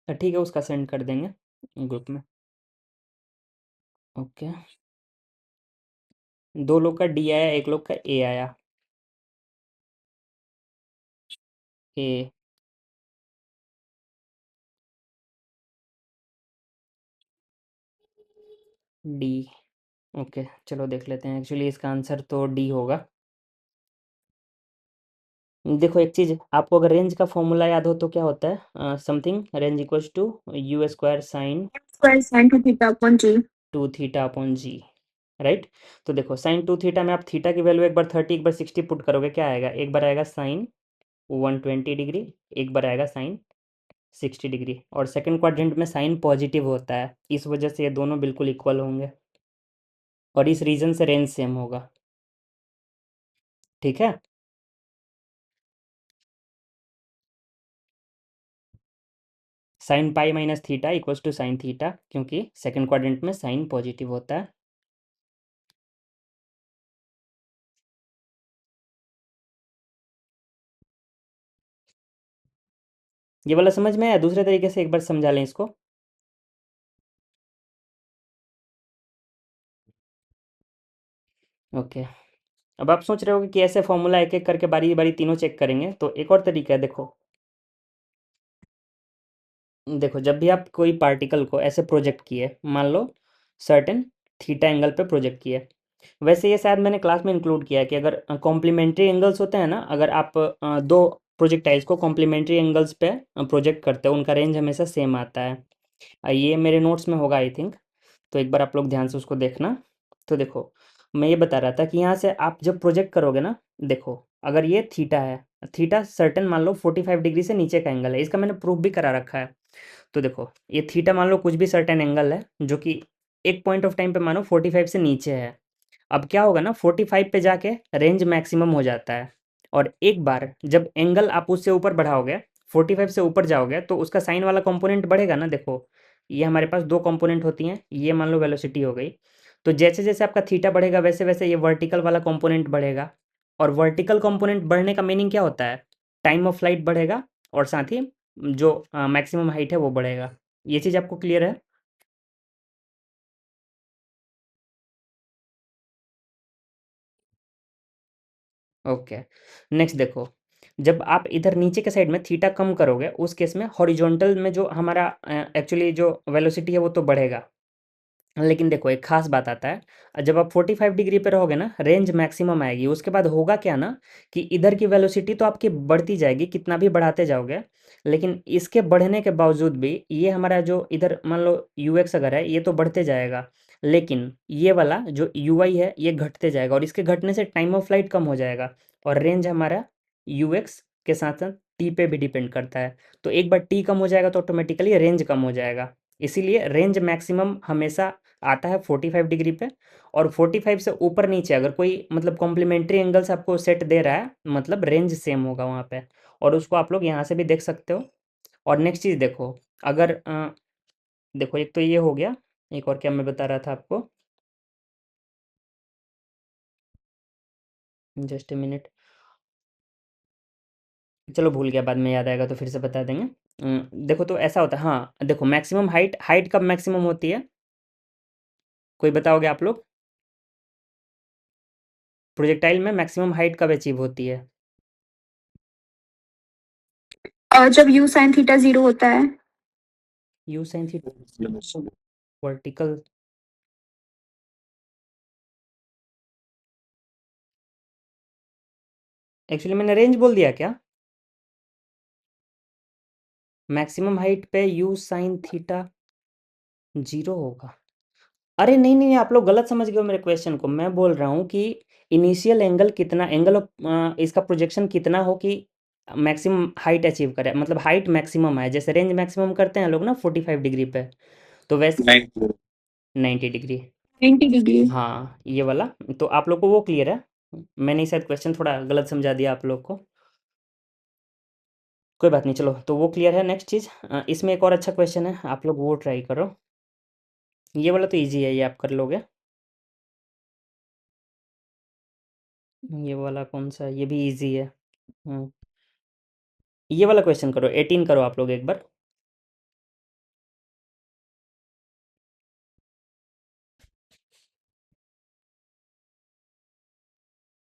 तो ठीक है, उसका सेंड कर देंगे ग्रुप में। ओके, दो लोग का डी आया, एक लोग का ए आया। ए, डी। ओके, चलो देख लेते हैं, एक्चुअली इसका आंसर तो डी होगा। देखो एक चीज़, आपको अगर रेंज का फॉर्मूला याद हो तो क्या होता है, something range equals to u square sine square sine two theta upon g. Two theta upon g, right. तो देखो साइन टू थीटा में आप थीटा की वैल्यू एक बार 30 एक बार 60 पुट करोगे, क्या आएगा, एक बार आएगा साइन 120 डिग्री, एक बार आएगा साइन 60 डिग्री, और सेकंड क्वाड्रेंट में साइन पॉजिटिव होता है, इस वजह से ये दोनों बिल्कुल इक्वल होंगे, और इस रीजन से रेंज सेम होगा। ठीक है। Sine pi minus theta equals to sine theta, क्योंकि सेकंड क्वाड्रेंट में साइन पॉजिटिव होता है। ये वाला समझ में आया, दूसरे तरीके से एक बार समझा लें इसको। ओके, अब आप सोच रहे होगे कि ऐसे फॉर्मूला एक एक करके बारी बारी तीनों चेक करेंगे, तो एक और तरीका है, देखो देखो जब भी आप कोई पार्टिकल को ऐसे प्रोजेक्ट किए, मान लो सर्टेन थीटा एंगल पे प्रोजेक्ट किए, वैसे ये शायद मैंने क्लास में इंक्लूड किया है कि अगर कॉम्प्लीमेंट्री एंगल्स होते हैं ना, अगर आप दो प्रोजेक्टाइल्स को कॉम्प्लीमेंट्री एंगल्स पे प्रोजेक्ट करते हो, उनका रेंज हमेशा सेम आता है। ये मेरे नोट्स में होगा आई थिंक, तो एक बार आप लोग ध्यान से उसको देखना। तो देखो मैं ये बता रहा था कि यहाँ से आप जब प्रोजेक्ट करोगे ना, देखो अगर ये थीटा है, थीटा सर्टेन मान लो 45 डिग्री से नीचे का एंगल है, इसका मैंने प्रूफ भी करा रखा है। तो देखो ये थीटा मान लो कुछ भी सर्टेन एंगल है, जो कि एक पॉइंट ऑफ टाइम पे मानो 45 से नीचे है। अब क्या होगा ना, 45 पे जाके रेंज मैक्सिमम हो जाता है, और एक बार जब एंगल आप उससे ऊपर बढ़ाओगे, 45 से ऊपर जाओगे, तो उसका साइन वाला कंपोनेंट बढ़ेगा ना। देखो ये हमारे पास दो कंपोनेंट होती हैं, ये मान लो वेलोसिटी हो गई, तो जैसे जैसे आपका थीटा बढ़ेगा वैसे वैसे ये वर्टिकल वाला कंपोनेंट बढ़ेगा, और वर्टिकल कंपोनेंट बढ़ने का मीनिंग क्या होता है, टाइम ऑफ फ्लाइट बढ़ेगा, और साथ ही जो मैक्सिमम हाइट है वो बढ़ेगा। ये चीज़ आपको क्लियर है। ओके, नेक्स्ट देखो, जब आप इधर नीचे के साइड में थीटा कम करोगे, उस केस में हॉरिजॉन्टल में जो हमारा एक्चुअली जो वेलोसिटी है वो तो बढ़ेगा, लेकिन देखो एक खास बात आता है, जब आप 45 डिग्री पे रहोगे ना, रेंज मैक्सिमम आएगी, उसके बाद होगा क्या ना, कि इधर की वेलोसिटी तो आपकी बढ़ती जाएगी, कितना भी बढ़ाते जाओगे, लेकिन इसके बढ़ने के बावजूद भी ये हमारा जो इधर मान लो यू एक्स अगर है, ये तो बढ़ते जाएगा, लेकिन ये वाला जो यू आई है ये घटते जाएगा, और इसके घटने से टाइम ऑफ फ्लाइट कम हो जाएगा, और रेंज हमारा यू एक्स के साथ साथ टी पे भी डिपेंड करता है। तो एक बार टी कम हो जाएगा तो ऑटोमेटिकली रेंज कम हो जाएगा, इसीलिए रेंज मैक्सिमम हमेशा आता है 45 डिग्री पे, और 45 से ऊपर नीचे अगर कोई मतलब कॉम्प्लीमेंट्री एंगल्स आपको सेट दे रहा है, मतलब रेंज सेम होगा वहाँ पे, और उसको आप लोग यहाँ से भी देख सकते हो। और नेक्स्ट चीज़ देखो, अगर देखो एक तो ये हो गया, एक और क्या मैं बता रहा था आपको, जस्ट ए मिनट, चलो भूल गया, बाद में याद आएगा तो फिर से बता देंगे। देखो तो ऐसा होता है, हाँ देखो मैक्सिमम हाइट, हाइट कब मैक्सिमम होती है, कोई बताओगे आप लोग, प्रोजेक्टाइल में मैक्सिमम हाइट कब अचीव होती है। जब यू साइन थीटा जीरो होता है। You sine theta vertical, actually मैंने रेंज बोल दिया क्या, मैक्सिमम हाइट पे यू साइन थीटा जीरो होगा। अरे नहीं नहीं, आप लोग गलत समझ गए हो मेरे क्वेश्चन को। मैं बोल रहा हूँ कि इनिशियल एंगल कितना, एंगल ऑफ इसका प्रोजेक्शन कितना हो कि मैक्सिमम हाइट अचीव करे, मतलब हाइट मैक्सिमम है, जैसे रेंज मैक्सिमम करते हैं लोग ना 45 डिग्री पे, तो वैसे 90। 90 डिग्री। 90 डिग्री। हाँ ये वाला। तो आप लोग को वो क्लियर है। मैंने शायद क्वेश्चन थोड़ा गलत समझा दिया आप लोग को, कोई बात नहीं, चलो तो वो क्लियर है। नेक्स्ट चीज़, इसमें एक और अच्छा क्वेश्चन है, आप लोग वो ट्राई करो। ये वाला तो इजी है, ये आप कर लोगे। ये वाला कौन सा है? ये भी इजी है। हम्म, ये वाला क्वेश्चन करो, 18 करो आप लोग एक बार।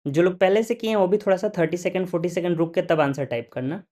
जो लोग पहले से किए हैं वो भी थोड़ा सा 30 सेकंड 40 सेकंड रुक के तब आंसर टाइप करना।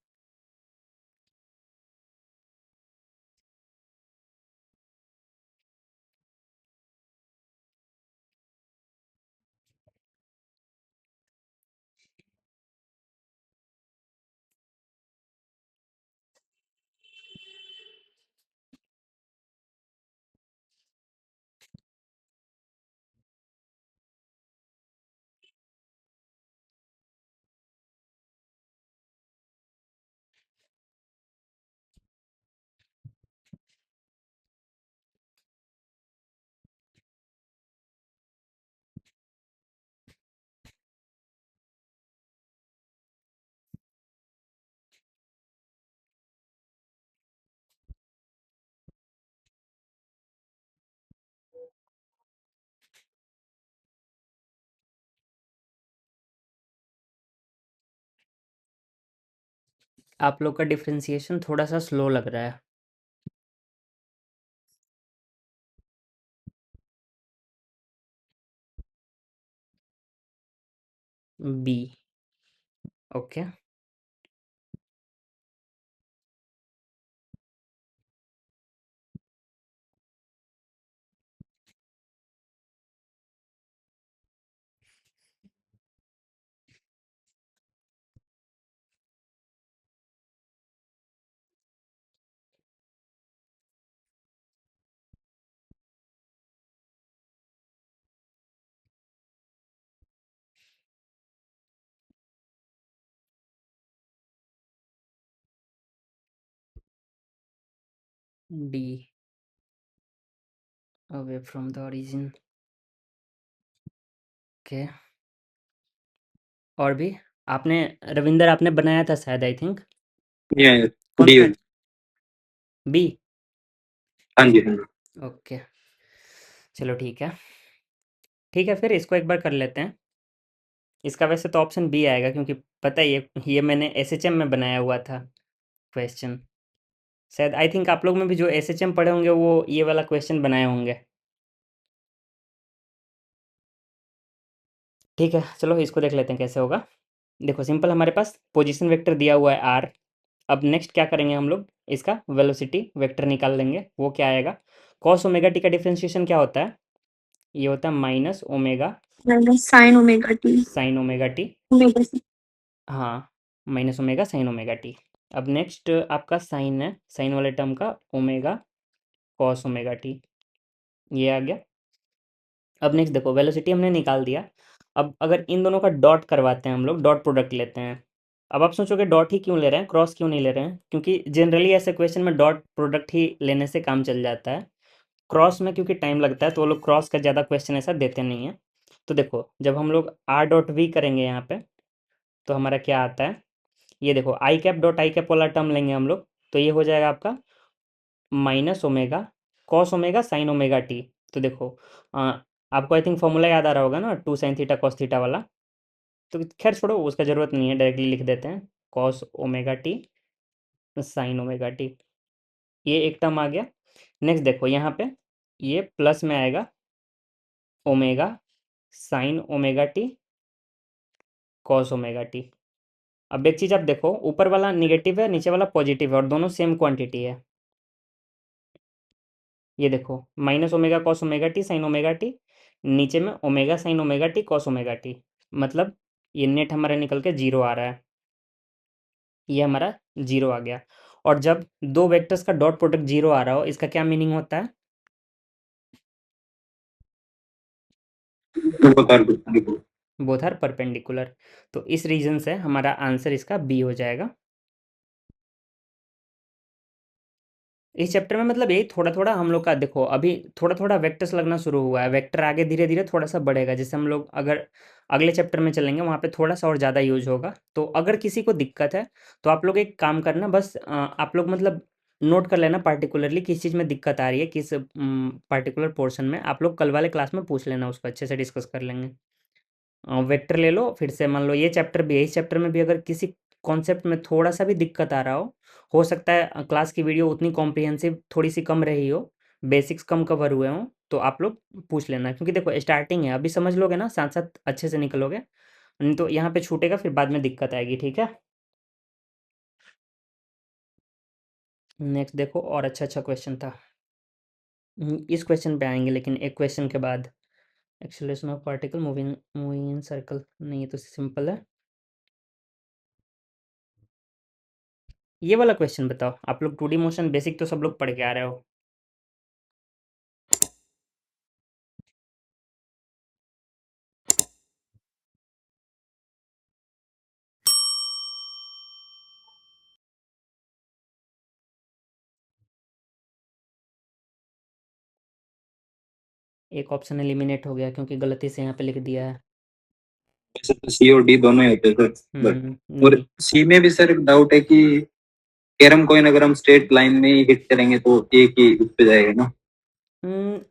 आप लोग का डिफ्रेंसिएशन थोड़ा सा स्लो लग रहा है। B. Okay. D, away from the origin. Okay. और भी, आपने, रविंदर आपने बनाया था शायद, आई थिंक। ये कौन डी। सा? बी। हाँ जी, हाँ जी। ओके, चलो ठीक है। ठीक है, फिर इसको एक बार कर लेते हैं। इसका वैसे तो ऑप्शन बी आएगा, क्योंकि पता ही है ये मैंने एसएचएम में बनाया हुआ था क्वेश्चन। शायद आई थिंक आप लोग में भी जो एसएचएम पढ़े होंगे वो ये वाला क्वेश्चन बनाए होंगे। ठीक है, चलो इसको देख लेते हैं कैसे होगा। देखो सिंपल, हमारे पास पोजीशन वेक्टर दिया हुआ है आर। अब नेक्स्ट क्या करेंगे हम लोग, इसका वेलोसिटी वेक्टर निकाल लेंगे। वो क्या आएगा, कॉस ओमेगा टी का डिफरेंशिएशन क्या होता है? ये होता है minus omega sine omega T. Sine omega T. Omega से। हाँ, minus omega sine omega T. अब नेक्स्ट आपका साइन है, साइन वाले टर्म का ओमेगा कॉस ओमेगा टी, ये आ गया। अब नेक्स्ट देखो, वेलोसिटी हमने निकाल दिया। अब अगर इन दोनों का डॉट करवाते हैं हम लोग, डॉट प्रोडक्ट लेते हैं। अब आप सोचोगे डॉट ही क्यों ले रहे हैं, क्रॉस क्यों नहीं ले रहे हैं? क्योंकि जनरली ऐसे क्वेश्चन में डॉट प्रोडक्ट ही लेने से काम चल जाता है। क्रॉस में क्योंकि टाइम लगता है तो वो लोग क्रॉस का ज़्यादा क्वेश्चन ऐसा देते नहीं हैं। तो देखो, जब हम लोग आर डॉट वी करेंगे यहाँ पे, तो हमारा क्या आता है, ये देखो आई कैप डॉट आई कैप वाला टर्म लेंगे हम लोग, तो ये हो जाएगा आपका minus omega cos omega sine omega T. तो देखो, आपको आई थिंक फॉर्मूला याद आ रहा होगा ना, two sine theta cos theta वाला। तो खैर छोड़ो, उसका ज़रूरत नहीं है, डायरेक्टली लिख देते हैं cos omega T sine omega T. ये एक टर्म आ गया। नेक्स्ट देखो यहाँ पे, ये प्लस में आएगा omega sine omega T cos omega T. अब एक चीज़ आप देखो, ऊपर वाला निगेटिव है, नीचे वाला पॉजिटिव है, और दोनों सेम क्वांटिटी है। ये देखो, minus omega cos omega T sine omega T, नीचे में omega sine omega T cos omega T. मतलब ये नेट हमारा निकल के जीरो आ रहा है, ये हमारा जीरो आ गया। और जब दो वेक्टर्स का डॉट प्रोडक्ट जीरो आ रहा हो, इसका क्या मीनिंग होता है? both are perpendicular. Both are perpendicular. तो इस रीजन से हमारा आंसर इसका बी हो जाएगा। इस चैप्टर में मतलब यही थोड़ा थोड़ा हम लोग का देखो अभी थोड़ा थोड़ा वेक्टर्स लगना शुरू हुआ है। वेक्टर आगे धीरे धीरे थोड़ा सा बढ़ेगा, जैसे हम लोग अगर अगले चैप्टर में चलेंगे वहाँ पे थोड़ा सा और ज़्यादा यूज होगा। तो अगर किसी को दिक्कत है तो आप लोग एक काम करना, बस आप लोग मतलब नोट कर लेना पार्टिकुलरली किस चीज़ में दिक्कत आ रही है, किस पार्टिकुलर पोर्शन में। आप लोग कल वाले क्लास में पूछ लेना, उसको अच्छे से डिस्कस कर लेंगे। वेक्टर ले लो, फिर से मान लो ये चैप्टर भी है, इस चैप्टर में भी अगर किसी कॉन्सेप्ट में थोड़ा सा भी दिक्कत आ रहा हो सकता है क्लास की वीडियो उतनी कॉम्प्रिहेंसिव थोड़ी सी कम रही हो, बेसिक्स कम कवर हुए हों, तो आप लोग पूछ लेना। क्योंकि देखो स्टार्टिंग है, अभी समझ लोगे ना साथ साथ अच्छे से निकलोगे, नहीं तो यहाँ पे छूटेगा फिर बाद में दिक्कत आएगी। ठीक है, नेक्स्ट देखो और अच्छा अच्छा क्वेश्चन था। इस क्वेश्चन पे आएंगे लेकिन एक क्वेश्चन के बाद। Acceleration of particle moving moving in circle, नहीं ये तो सिंपल है। ये वाला क्वेश्चन बताओ, आप लोग 2D मोशन बेसिक तो सब लोग पढ़ के आ रहे हो। एक ऑप्शन एलिमिनेट हो गया क्योंकि गलती से यहाँ पे लिख दिया है। वैसे तो सी और डी दोनों ही होते हैं सर, बट और नहीं। सी में भी सर एक डाउट है कि कैरम कॉइन अगर हम स्ट्रेट लाइन में ही हिट करेंगे तो एक ही उस पे जाएगा ना।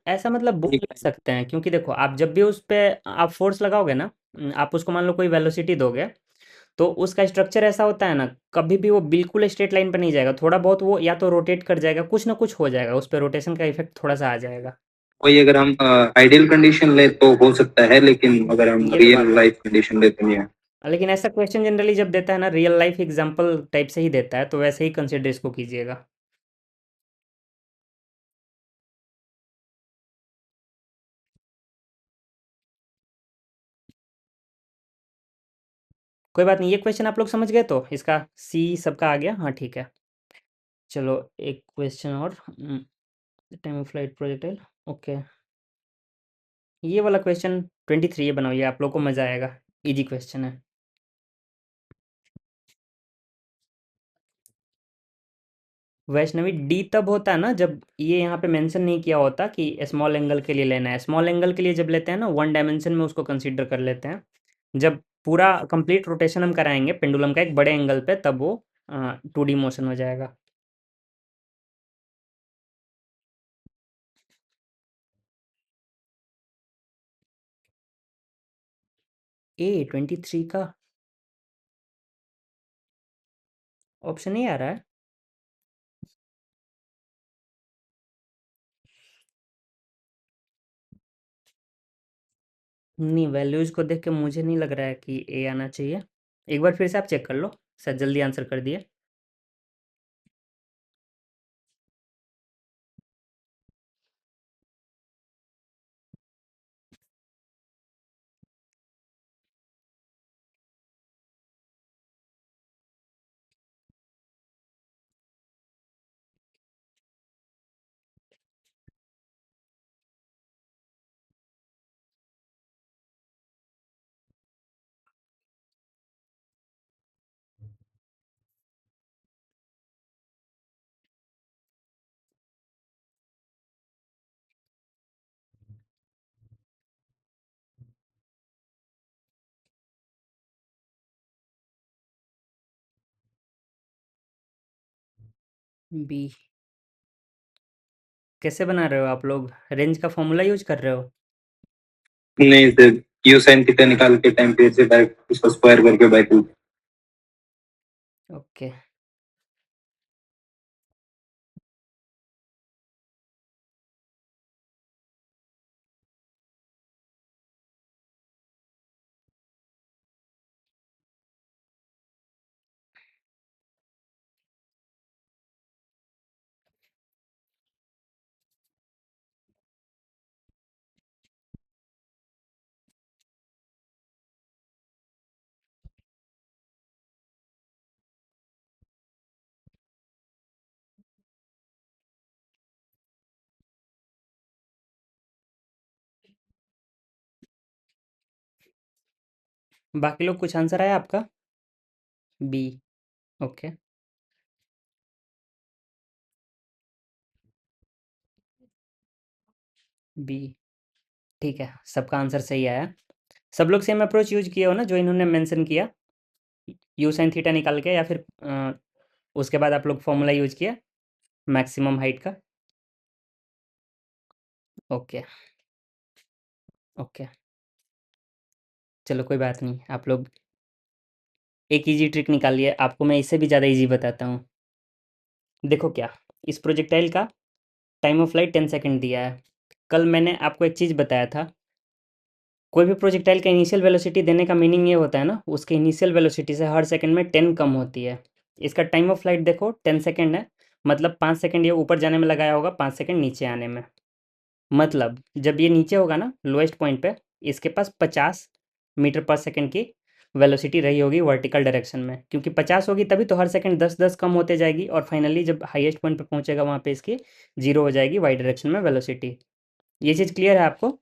ऐसा मतलब बोल एक नहीं सकते हैं, क्योंकि देखो आप जब भी उस पे आप फोर्स लगाओगे ना, आप उसको मान लो कोई वेलोसिटी दोगे, तो उसका स्ट्रक्चर ऐसा होता है ना, कभी भी वो बिल्कुल स्ट्रेट लाइन पर नहीं जाएगा, थोड़ा बहुत वो या तो रोटेट कर जाएगा, कुछ ना कुछ हो जाएगा, उस पर रोटेशन का इफेक्ट थोड़ा सा आ जाएगा। वही अगर हम आइडियल कंडीशन ले तो हो सकता है, लेकिन अगर हम ये तो बात रियल है, लाइफ कंडीशन ले तो नहीं है। लेकिन ऐसा क्वेश्चन जनरली जब देता है ना रियल लाइफ एग्जांपल टाइप से ही देता है, तो वैसे ही कंसिडर इसको कीजिएगा। कोई बात नहीं, ये क्वेश्चन आप लोग समझ गए तो इसका सी सबका आ गया। हाँ ठीक है, चलो एक क्वेश्चन और। Time of flight projectile, okay. ये वाला क्वेश्चन 23 ये बनाओ, ये आप लोग को मज़ा आएगा, इजी क्वेश्चन है। वैष्णवी डी तब होता है ना जब ये यहाँ पे मेंशन नहीं किया होता कि स्मॉल एंगल के लिए लेना है। स्मॉल एंगल के लिए जब लेते हैं ना, वन डायमेंशन में उसको कंसीडर कर लेते हैं। जब पूरा कंप्लीट रोटेशन हम कराएंगे पेंडुलम का एक बड़े एंगल पे, तब वो 2D मोशन हो जाएगा। A23 का ऑप्शन नहीं आ रहा है। नहीं, वैल्यूज को देख के मुझे नहीं लग रहा है कि ए आना चाहिए। एक बार फिर से आप चेक कर लो, शायद जल्दी आंसर कर दिए। बी कैसे बना रहे हो आप लोग, रेंज का फॉर्मूला यूज कर रहे हो? नहीं सर, क्यू साइन थीटा निकाल के टाइम पीरियड से डायरेक्ट उसको स्क्वायर करके बाय 2। ओके, बाकी लोग कुछ आंसर आया आपका? बी। ओके। बी। ठीक है, सबका आंसर सही आया। सब लोग सेम अप्रोच यूज किए हो ना जो इन्होंने मेंशन किया? यू साइन थीटा निकाल के, या फिर उसके बाद आप लोग फॉर्मूला यूज किया मैक्सिमम हाइट का? ओके। ओके, चलो कोई बात नहीं। आप लोग एक इजी ट्रिक निकाल लिए, आपको मैं इससे भी ज़्यादा इजी बताता हूँ। देखो क्या, इस प्रोजेक्टाइल का टाइम ऑफ फ्लाइट 10 सेकंड दिया है। कल मैंने आपको एक चीज़ बताया था, कोई भी प्रोजेक्टाइल का इनिशियल वेलोसिटी देने का मीनिंग ये होता है ना, उसके इनिशियल वेलोसिटी से हर सेकंड में 10 कम होती है। इसका टाइम ऑफ फ्लाइट देखो 10 सेकंड है, मतलब 5 सेकंड ये ऊपर जाने में लगाया होगा, 5 सेकंड नीचे आने में। मतलब जब ये नीचे होगा ना लोएस्ट पॉइंट पे, इसके पास 50 मीटर पर सेकंड की वेलोसिटी रही होगी वर्टिकल डायरेक्शन में, क्योंकि 50 होगी तभी तो हर सेकंड 10-10 कम होते जाएगी, और फाइनली जब हाईएस्ट पॉइंट पे पहुंचेगा वहाँ पे इसकी 0 हो जाएगी वाई डायरेक्शन में वेलोसिटी। ये चीज़ क्लियर है आपको?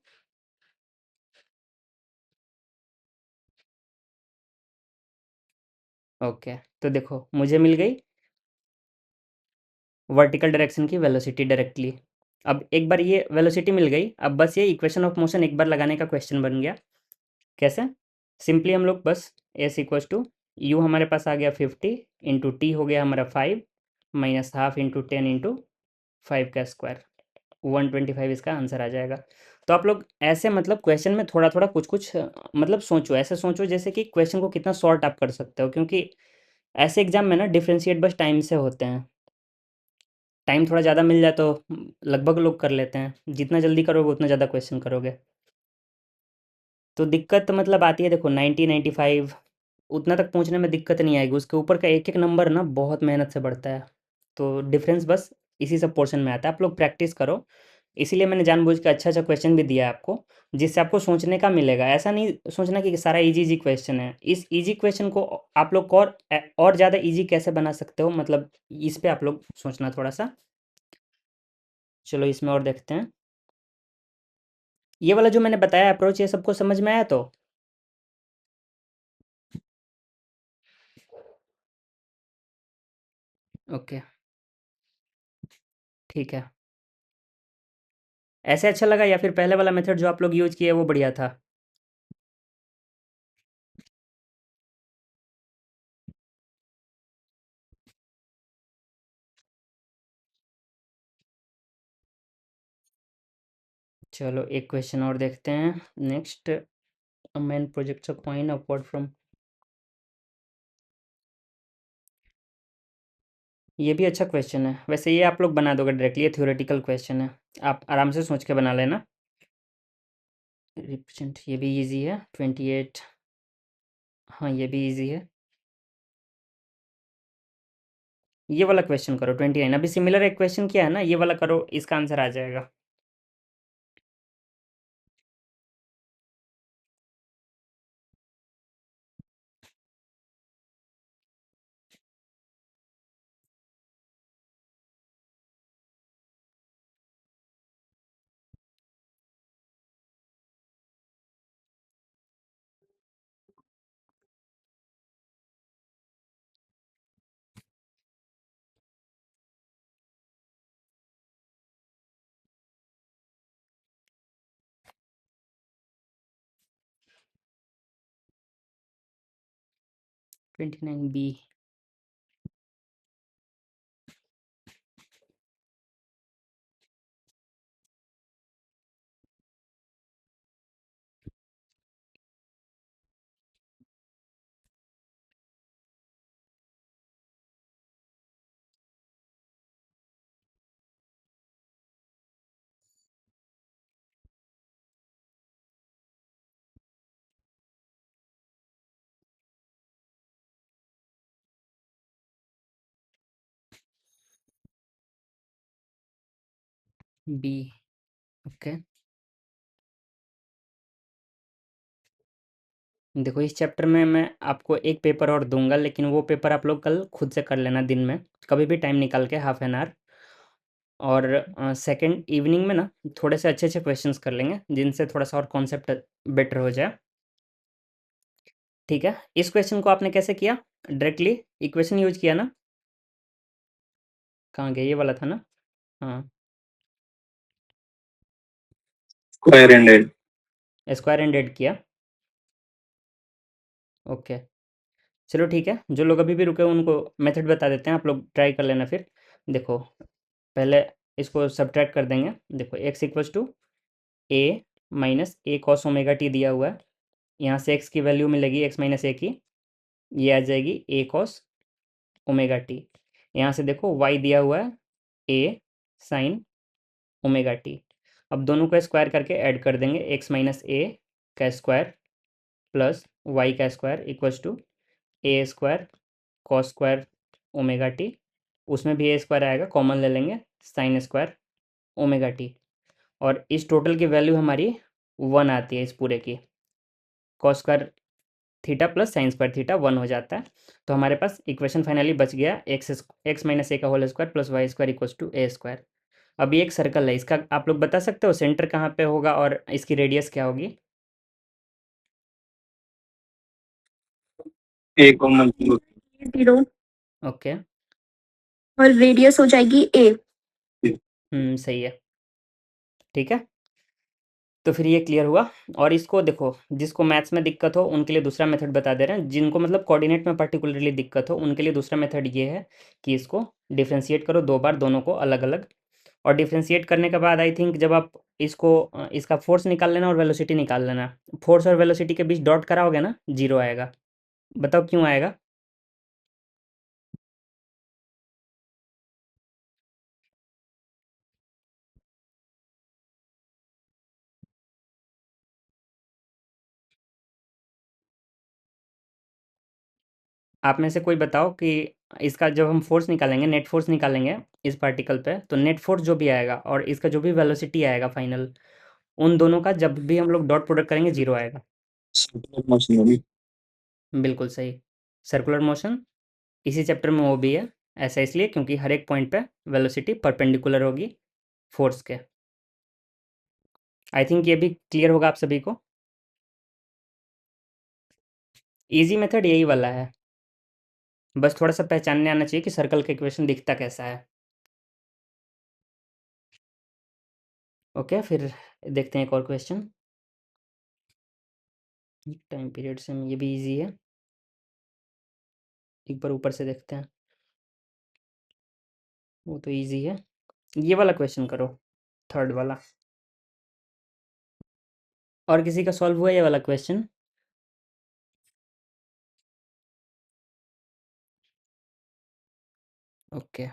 ओके, तो देखो मुझे मिल गई वर्टिकल डायरेक्शन की वेलोसिटी डायरेक्टली। अब एक बार ये वेलोसिटी मिल गई, अब बस ये इक्वेशन ऑफ मोशन एक बार लगाने का क्वेश्चन बन गया। कैसे? सिंपली हम लोग बस एस इक्वल्स टू यू, हमारे पास आ गया 50 इंटू टी हो गया हमारा 5, माइनस हाफ इंटू 10 इंटू 5 का स्क्वायर, 125 इसका आंसर आ जाएगा। तो आप लोग ऐसे मतलब क्वेश्चन में थोड़ा थोड़ा कुछ कुछ मतलब सोचो, ऐसे सोचो जैसे कि क्वेश्चन को कितना शॉर्ट आप कर सकते हो, क्योंकि ऐसे एग्जाम में ना डिफ्रेंशिएट बस टाइम से होते हैं। टाइम थोड़ा ज़्यादा मिल जाए तो लगभग लोग कर लेते हैं, जितना जल्दी करोगे उतना ज़्यादा क्वेश्चन करोगे। तो दिक्कत मतलब आती है, देखो 90-95 उतना तक पहुंचने में दिक्कत नहीं आएगी, उसके ऊपर का एक एक नंबर ना बहुत मेहनत से बढ़ता है। तो डिफरेंस बस इसी सब पोर्शन में आता है, आप लोग प्रैक्टिस करो। इसीलिए मैंने जानबूझ के अच्छा अच्छा क्वेश्चन भी दिया है आपको, जिससे आपको सोचने का मिलेगा। ऐसा नहीं सोचना कि सारा इजी इजी क्वेश्चन है, इस इजी क्वेश्चन को आप लोग को और ज़्यादा इजी कैसे बना सकते हो, मतलब इस पे आप लोग सोचना थोड़ा सा। चलो इसमें और देखते हैं। ये वाला जो मैंने बताया अप्रोच, ये सबको समझ में आया? तो ओके, ठीक है। ऐसे अच्छा लगा, या फिर पहले वाला मेथड जो आप लोग यूज किए वो बढ़िया था? चलो एक क्वेश्चन और देखते हैं। Next, a man projects a coin upward from, ये भी अच्छा क्वेश्चन है वैसे, ये आप लोग बना दोगे डायरेक्टली, ये थ्योरेटिकल क्वेश्चन है, आप आराम से सोच के बना लेना। रिप्रेजेंट, ये भी इजी है। 28, हाँ ये भी इजी है। ये वाला क्वेश्चन करो 29, अभी सिमिलर एक क्वेश्चन किया है ना, ये वाला करो, इसका आंसर आ जाएगा। Twenty nine B. B. Okay, देखो इस चैप्टर में मैं आपको एक पेपर और दूंगा, लेकिन वो पेपर आप लोग कल खुद से कर लेना, दिन में कभी भी टाइम निकाल के, हाफ एन आवर। और सेकंड इवनिंग में ना थोड़े से अच्छे अच्छे क्वेश्चंस कर लेंगे, जिनसे थोड़ा सा और कॉन्सेप्ट बेटर हो जाए। ठीक है, इस क्वेश्चन को आपने कैसे किया? डायरेक्टली इक्वेशन यूज किया ना? कहाँ गया, ये वाला था ना? हाँ, square and add. Square and add किया। ओके, चलो ठीक है, जो लोग अभी भी रुके उनको मेथड बता देते हैं, आप लोग ट्राई कर लेना फिर। देखो, पहले इसको सब्ट्रैक्ट कर देंगे। देखो, x equals to a minus a cos omega t दिया हुआ है। यहाँ से एक्स की वैल्यू मिलेगी एक्स माइनस ए की, ये आ जाएगी ए कॉस ओमेगा टी। यहाँ से देखो वाई दिया हुआ है ए साइन ओमेगा टी। अब दोनों को स्क्वायर करके ऐड कर देंगे, एक्स माइनस ए का स्क्वायर प्लस वाई का square equals to a square cos square omega t. उसमें भी ए स्क्वायर आएगा, कॉमन ले लेंगे, साइन स्क्वायर ओमेगा टी। और इस टोटल की वैल्यू हमारी 1 आती है इस पूरे की। Cos square theta plus sign square theta 1 हो जाता है। तो हमारे पास इक्वेशन फाइनली बच गया एक्स माइनस ए का whole square plus y square equals to a square. अभी एक सर्कल है, इसका आप लोग बता सकते हो सेंटर कहाँ पे होगा और इसकी रेडियस क्या होगी? ए कॉमन 0 ओके, और रेडियस हो जाएगी ए। सही है, ठीक है। तो फिर ये क्लियर हुआ। और इसको देखो, जिसको मैथ्स में दिक्कत हो उनके लिए दूसरा मेथड बता दे रहे हैं, जिनको मतलब कोऑर्डिनेट में पर्टिकुलरली दिक्कत हो उनके लिए दूसरा मेथड ये है कि इसको डिफ्रेंशिएट करो 2 बार, दोनों को अलग अलग। और डिफ्रेंशिएट करने के बाद आई थिंक जब आप इसको इसका फोर्स निकाल लेना और वेलोसिटी निकाल लेना। फोर्स और वेलोसिटी के बीच डॉट कराओगे ना, 0 आएगा। बताओ क्यों आएगा? आप में से कोई बताओ कि इसका जब हम फोर्स निकालेंगे, नेट फोर्स निकालेंगे इस पार्टिकल पे, तो नेट फोर्स जो भी आएगा और इसका जो भी वेलोसिटी आएगा फाइनल, उन दोनों का जब भी हम लोग डॉट प्रोडक्ट करेंगे 0 आएगा। मोशन होगी। बिल्कुल सही, सर्कुलर मोशन। इसी चैप्टर में वो भी है। ऐसा इसलिए क्योंकि हर एक पॉइंट पे वेलोसिटी परपेंडिकुलर होगी फोर्स के। आई थिंक ये भी क्लियर होगा आप सभी को। ईजी मेथड यही वाला है, बस थोड़ा सा पहचानने आना चाहिए कि सर्कल का इक्वेशन दिखता कैसा है। ओके, फिर देखते हैं एक और क्वेश्चन। टाइम पीरियड से ये भी इजी है, एक बार ऊपर से देखते हैं। वो तो इजी है, ये वाला क्वेश्चन करो, थर्ड वाला। और किसी का सॉल्व हुआ ये वाला क्वेश्चन? ओके,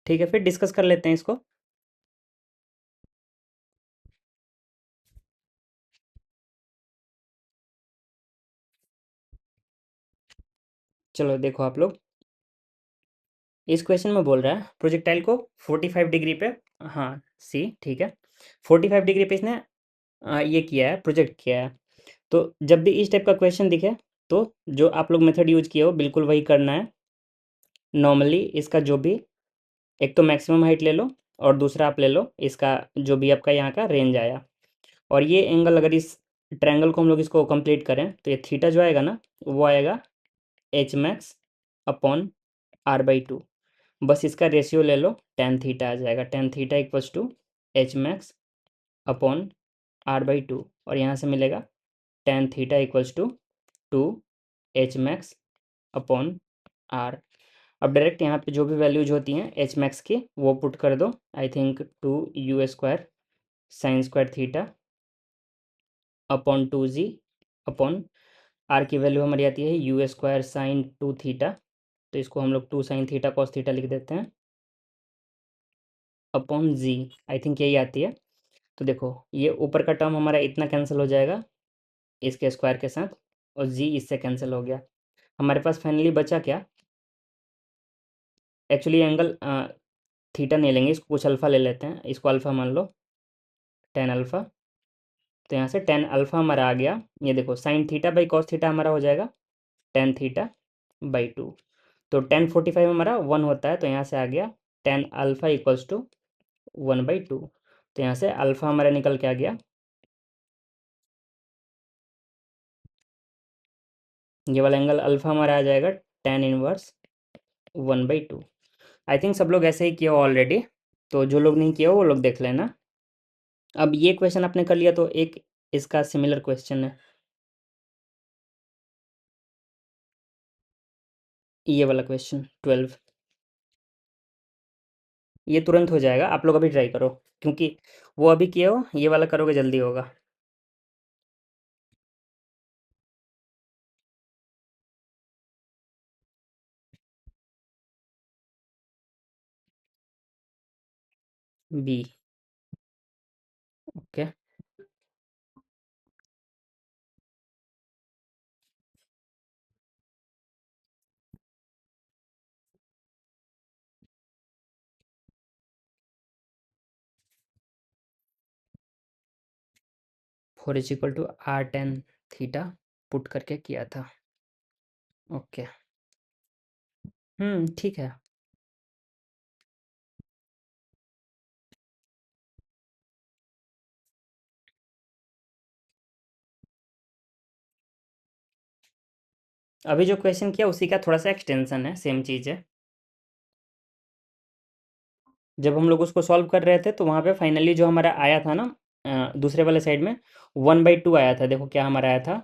ठीक है, फिर डिस्कस कर लेते हैं इसको। चलो देखो आप लोग, इस क्वेश्चन में बोल रहा है प्रोजेक्टाइल को 45 डिग्री पे, हाँ सी ठीक है, 45 डिग्री पे इसने ये किया है, प्रोजेक्ट किया है। तो जब भी इस टाइप का क्वेश्चन दिखे तो जो आप लोग मेथड यूज किए हो बिल्कुल वही करना है। नॉर्मली इसका जो भी, एक तो मैक्सिमम हाइट ले लो और दूसरा आप ले लो इसका जो भी आपका यहाँ का रेंज आया। और ये एंगल अगर इस ट्रायंगल को हम लोग इसको कंप्लीट करें तो ये थीटा जो आएगा ना, वो आएगा h max upon r by two. बस इसका रेशियो ले लो, टेन थीटा आ जाएगा, tan theta equals to h max upon r by two. और यहाँ से मिलेगा tan theta equals to two h max upon r. अब डायरेक्ट यहाँ पे जो भी वैल्यूज होती हैं एच मैक्स की वो पुट कर दो। I think two u square sine square theta upon two g upon r की वैल्यू हमारी आती है u square sine two theta. तो इसको हम लोग two sine theta cos theta लिख देते हैं अपॉन जी। आई थिंक यही आती है। तो देखो ये ऊपर का टर्म हमारा इतना कैंसिल हो जाएगा इसके स्क्वायर के साथ, और जी इससे कैंसिल हो गया। हमारे पास फाइनली बचा क्या? एक्चुअली एंगल थीटा नहीं लेंगे, इसको कुछ अल्फ़ा ले लेते हैं, इसको अल्फ़ा मान लो। टेन अल्फ़ा, तो यहाँ से टेन अल्फ़ा हमारा आ गया, ये देखो sine theta by cos theta हमारा हो जाएगा टेन थीटा बाई टू, तो 1045 हमारा 1 होता है, तो यहाँ से आ गया टेन अल्फ़ा इक्वल्स टू 1/2, तो यहाँ से अल्फ़ा हमारा निकल के आ गया, ये वाला एंगल अल्फ़ा हमारा आ जाएगा टेन इनवर्स 1/2। आई थिंक सब लोग ऐसे ही किया हो ऑलरेडी, तो जो लोग नहीं किया हो वो लोग देख लेना। अब ये क्वेश्चन आपने कर लिया, तो एक इसका सिमिलर क्वेश्चन है, ये वाला क्वेश्चन 12, ये तुरंत हो जाएगा, आप लोग अभी ट्राई करो, क्योंकि वो अभी किए हो, ये वाला करोगे जल्दी होगा। B, okay, four is equal to r tan theta put करके किया था, ओके, ठीक है। अभी जो क्वेश्चन किया उसी का थोड़ा सा एक्सटेंशन है, सेम चीज़ है। जब हम लोग उसको सॉल्व कर रहे थे तो वहाँ पे फाइनली जो हमारा आया था ना, दूसरे वाले साइड में 1/2 आया था, देखो क्या हमारा आया था,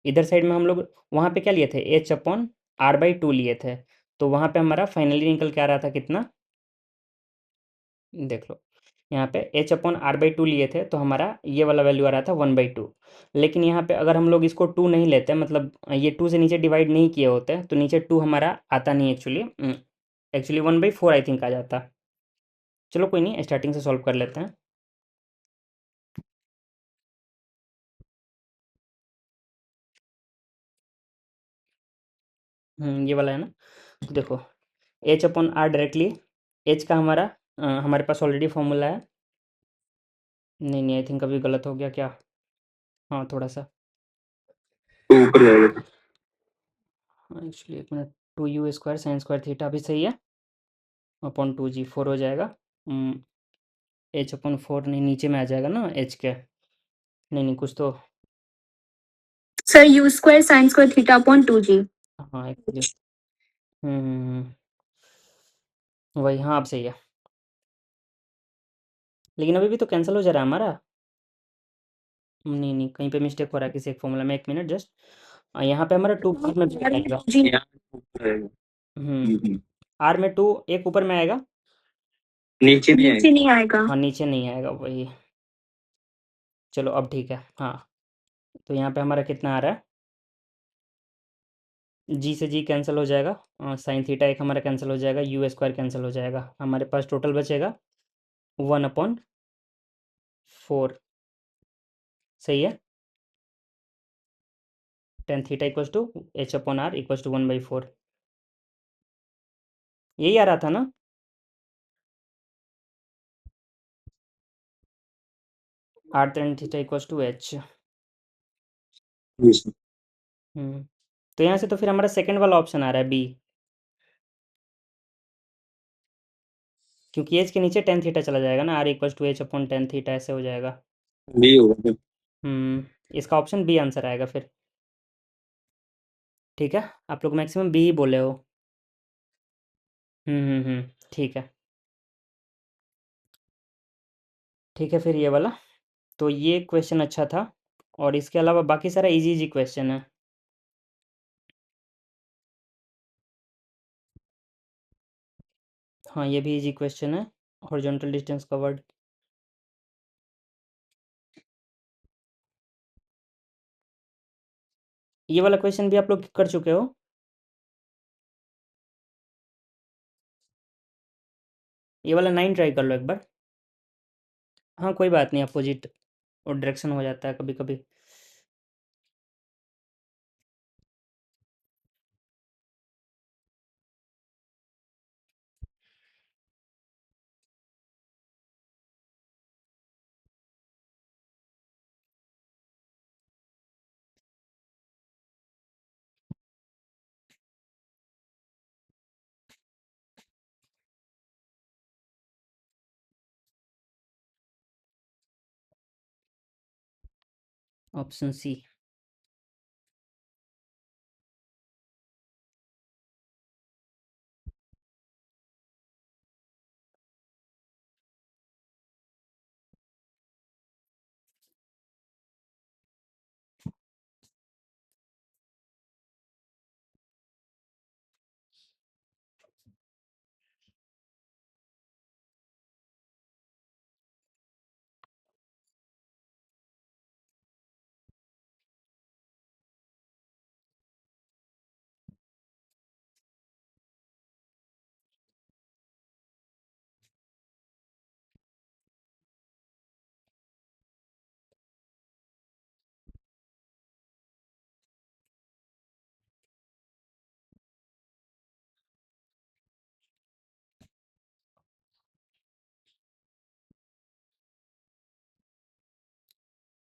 इधर साइड में हम लोग वहाँ पे क्या लिए थे, h/r/2 लिए थे, तो वहाँ पे हमारा फाइनली निकल के आ रहा था कितना, देख लो, यहाँ पे h/r/2 लिए थे, तो हमारा ये वाला वैल्यू आ रहा था 1/2, लेकिन यहाँ पे अगर हम लोग इसको 2 नहीं लेते, मतलब ये 2 से नीचे डिवाइड नहीं किए होते, तो नीचे 2 हमारा आता नहीं एक्चुअली, एक्चुअली 1/4 आई थिंक आ जाता। चलो कोई नहीं, स्टार्टिंग से सॉल्व कर लेते हैं। ये वाला है ना, तो देखो h/r डायरेक्टली, h का हमारा हमारे पास ऑलरेडी फॉर्मूला है, नहीं नहीं आई थिंक अभी गलत हो गया क्या, हाँ थोड़ा सा, तो ऊपर जाएगा। एक्चुअली एक minute, 2u² sign square theta अभी सही है, अपॉन 2g 4 हो जाएगा, h/4 नहीं, नीचे में आ जाएगा ना h के, नहीं नहीं कुछ तो, sir you square sine square theta upon 2g। हाँ एक्चुअली, वही, हाँ अब सही है, लेकिन अभी भी तो कैंसिल हो जा रहा है हमारा, नहीं नहीं कहीं पे मिस्टेक हो रहा है किसी एक फॉर्मूला में, एक मिनट जस्ट, यहाँ पे हमारा 2 में भी आएगा, यहाँ ऊपर आएगा। आर में 2 एक ऊपर में आएगा, नीचे नहीं नीचे आएगा। नहीं आएगा। हाँ नीचे नहीं आएगा वही, चलो अब ठीक है, हाँ, तो यहाँ पे हमारा कितना आ रहा है, जी से जी कैंसिल हो जाएगा, साइन थीटा एक हमारा कैंसिल हो जाएगा, u² कैंसिल हो जाएगा, हमारे पास टोटल बचेगा 1/4, सही है, tan theta equals to h/r equals to 1/4, यही आ रहा था ना, r tan theta equals to h, तो यहाँ से तो फिर हमारा सेकंड वाला ऑप्शन आ रहा है बी, क्योंकि एच के नीचे टेन थीटा चला जाएगा ना, r equals to h/10 theta ऐसे हो जाएगा, बी होगा। इसका ऑप्शन बी आंसर आएगा फिर, ठीक है, आप लोग मैक्सिमम बी ही बोले हो, ठीक है, ठीक है, फिर ये वाला, तो ये क्वेश्चन अच्छा था, और इसके अलावा बाकी सारा इजी इजी क्वेश्चन है, हाँ ये भी इजी क्वेश्चन है, हॉरिजॉन्टल डिस्टेंस कवर्ड, ये वाला क्वेश्चन भी आप लोग कर चुके हो, ये वाला 9 ट्राई कर लो एक बार, हाँ कोई बात नहीं, अपोजिट और डायरेक्शन हो जाता है कभी कभी, ऑप्शन सी।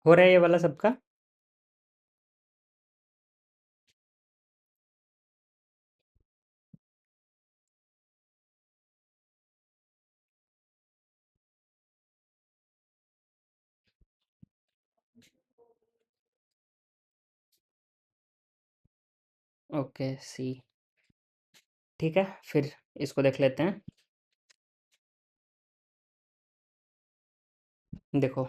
हो रहा है ये वाला सबका? ओके सी। ठीक है, फिर इसको देख लेते हैं। देखो,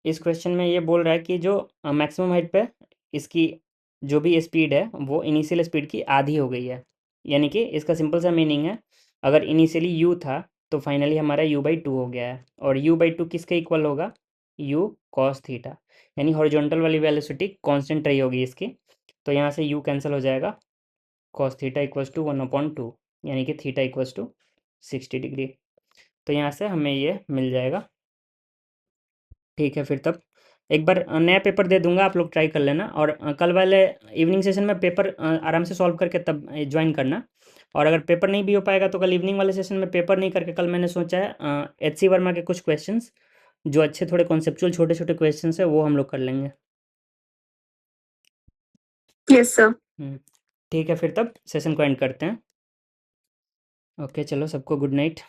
इस क्वेश्चन में ये बोल रहा है कि जो मैक्सिमम हाइट पे इसकी जो भी स्पीड है वो इनिशियल स्पीड की आधी हो गई है। यानी कि इसका सिंपल सा मीनिंग है, अगर इनिशियली यू था तो फाइनली हमारा यू बाई टू हो गया है, और यू बाई टू किसके इक्वल होगा? You cos theta. यानी हॉरिजॉन्टल वाली वेलोसिटी कांस्टेंट रही होगी इसकी, तो यहाँ से यू कैंसिल हो जाएगा, कॉस थीटा इक्वल्स टू 1/2, यानी कि थीटा इक्वल्स टू 60 डिग्री। तो यहाँ से हमें ये मिल जाएगा। ठीक है, फिर तब एक बार नया पेपर दे दूंगा, आप लोग ट्राई कर लेना, और कल वाले इवनिंग सेशन में पेपर आराम से सॉल्व करके तब ज्वाइन करना। और अगर पेपर नहीं भी हो पाएगा तो कल इवनिंग वाले सेशन में पेपर नहीं करके कल मैंने सोचा है एच सी वर्मा के कुछ क्वेश्चंस जो अच्छे थोड़े कॉन्सेप्चुअल छोटे छोटे क्वेश्चंस है वो हम लोग कर लेंगे। Yes, sir. ठीक है, फिर तब सेशन को एंड करते हैं। ओके, चलो सबको गुड नाइट।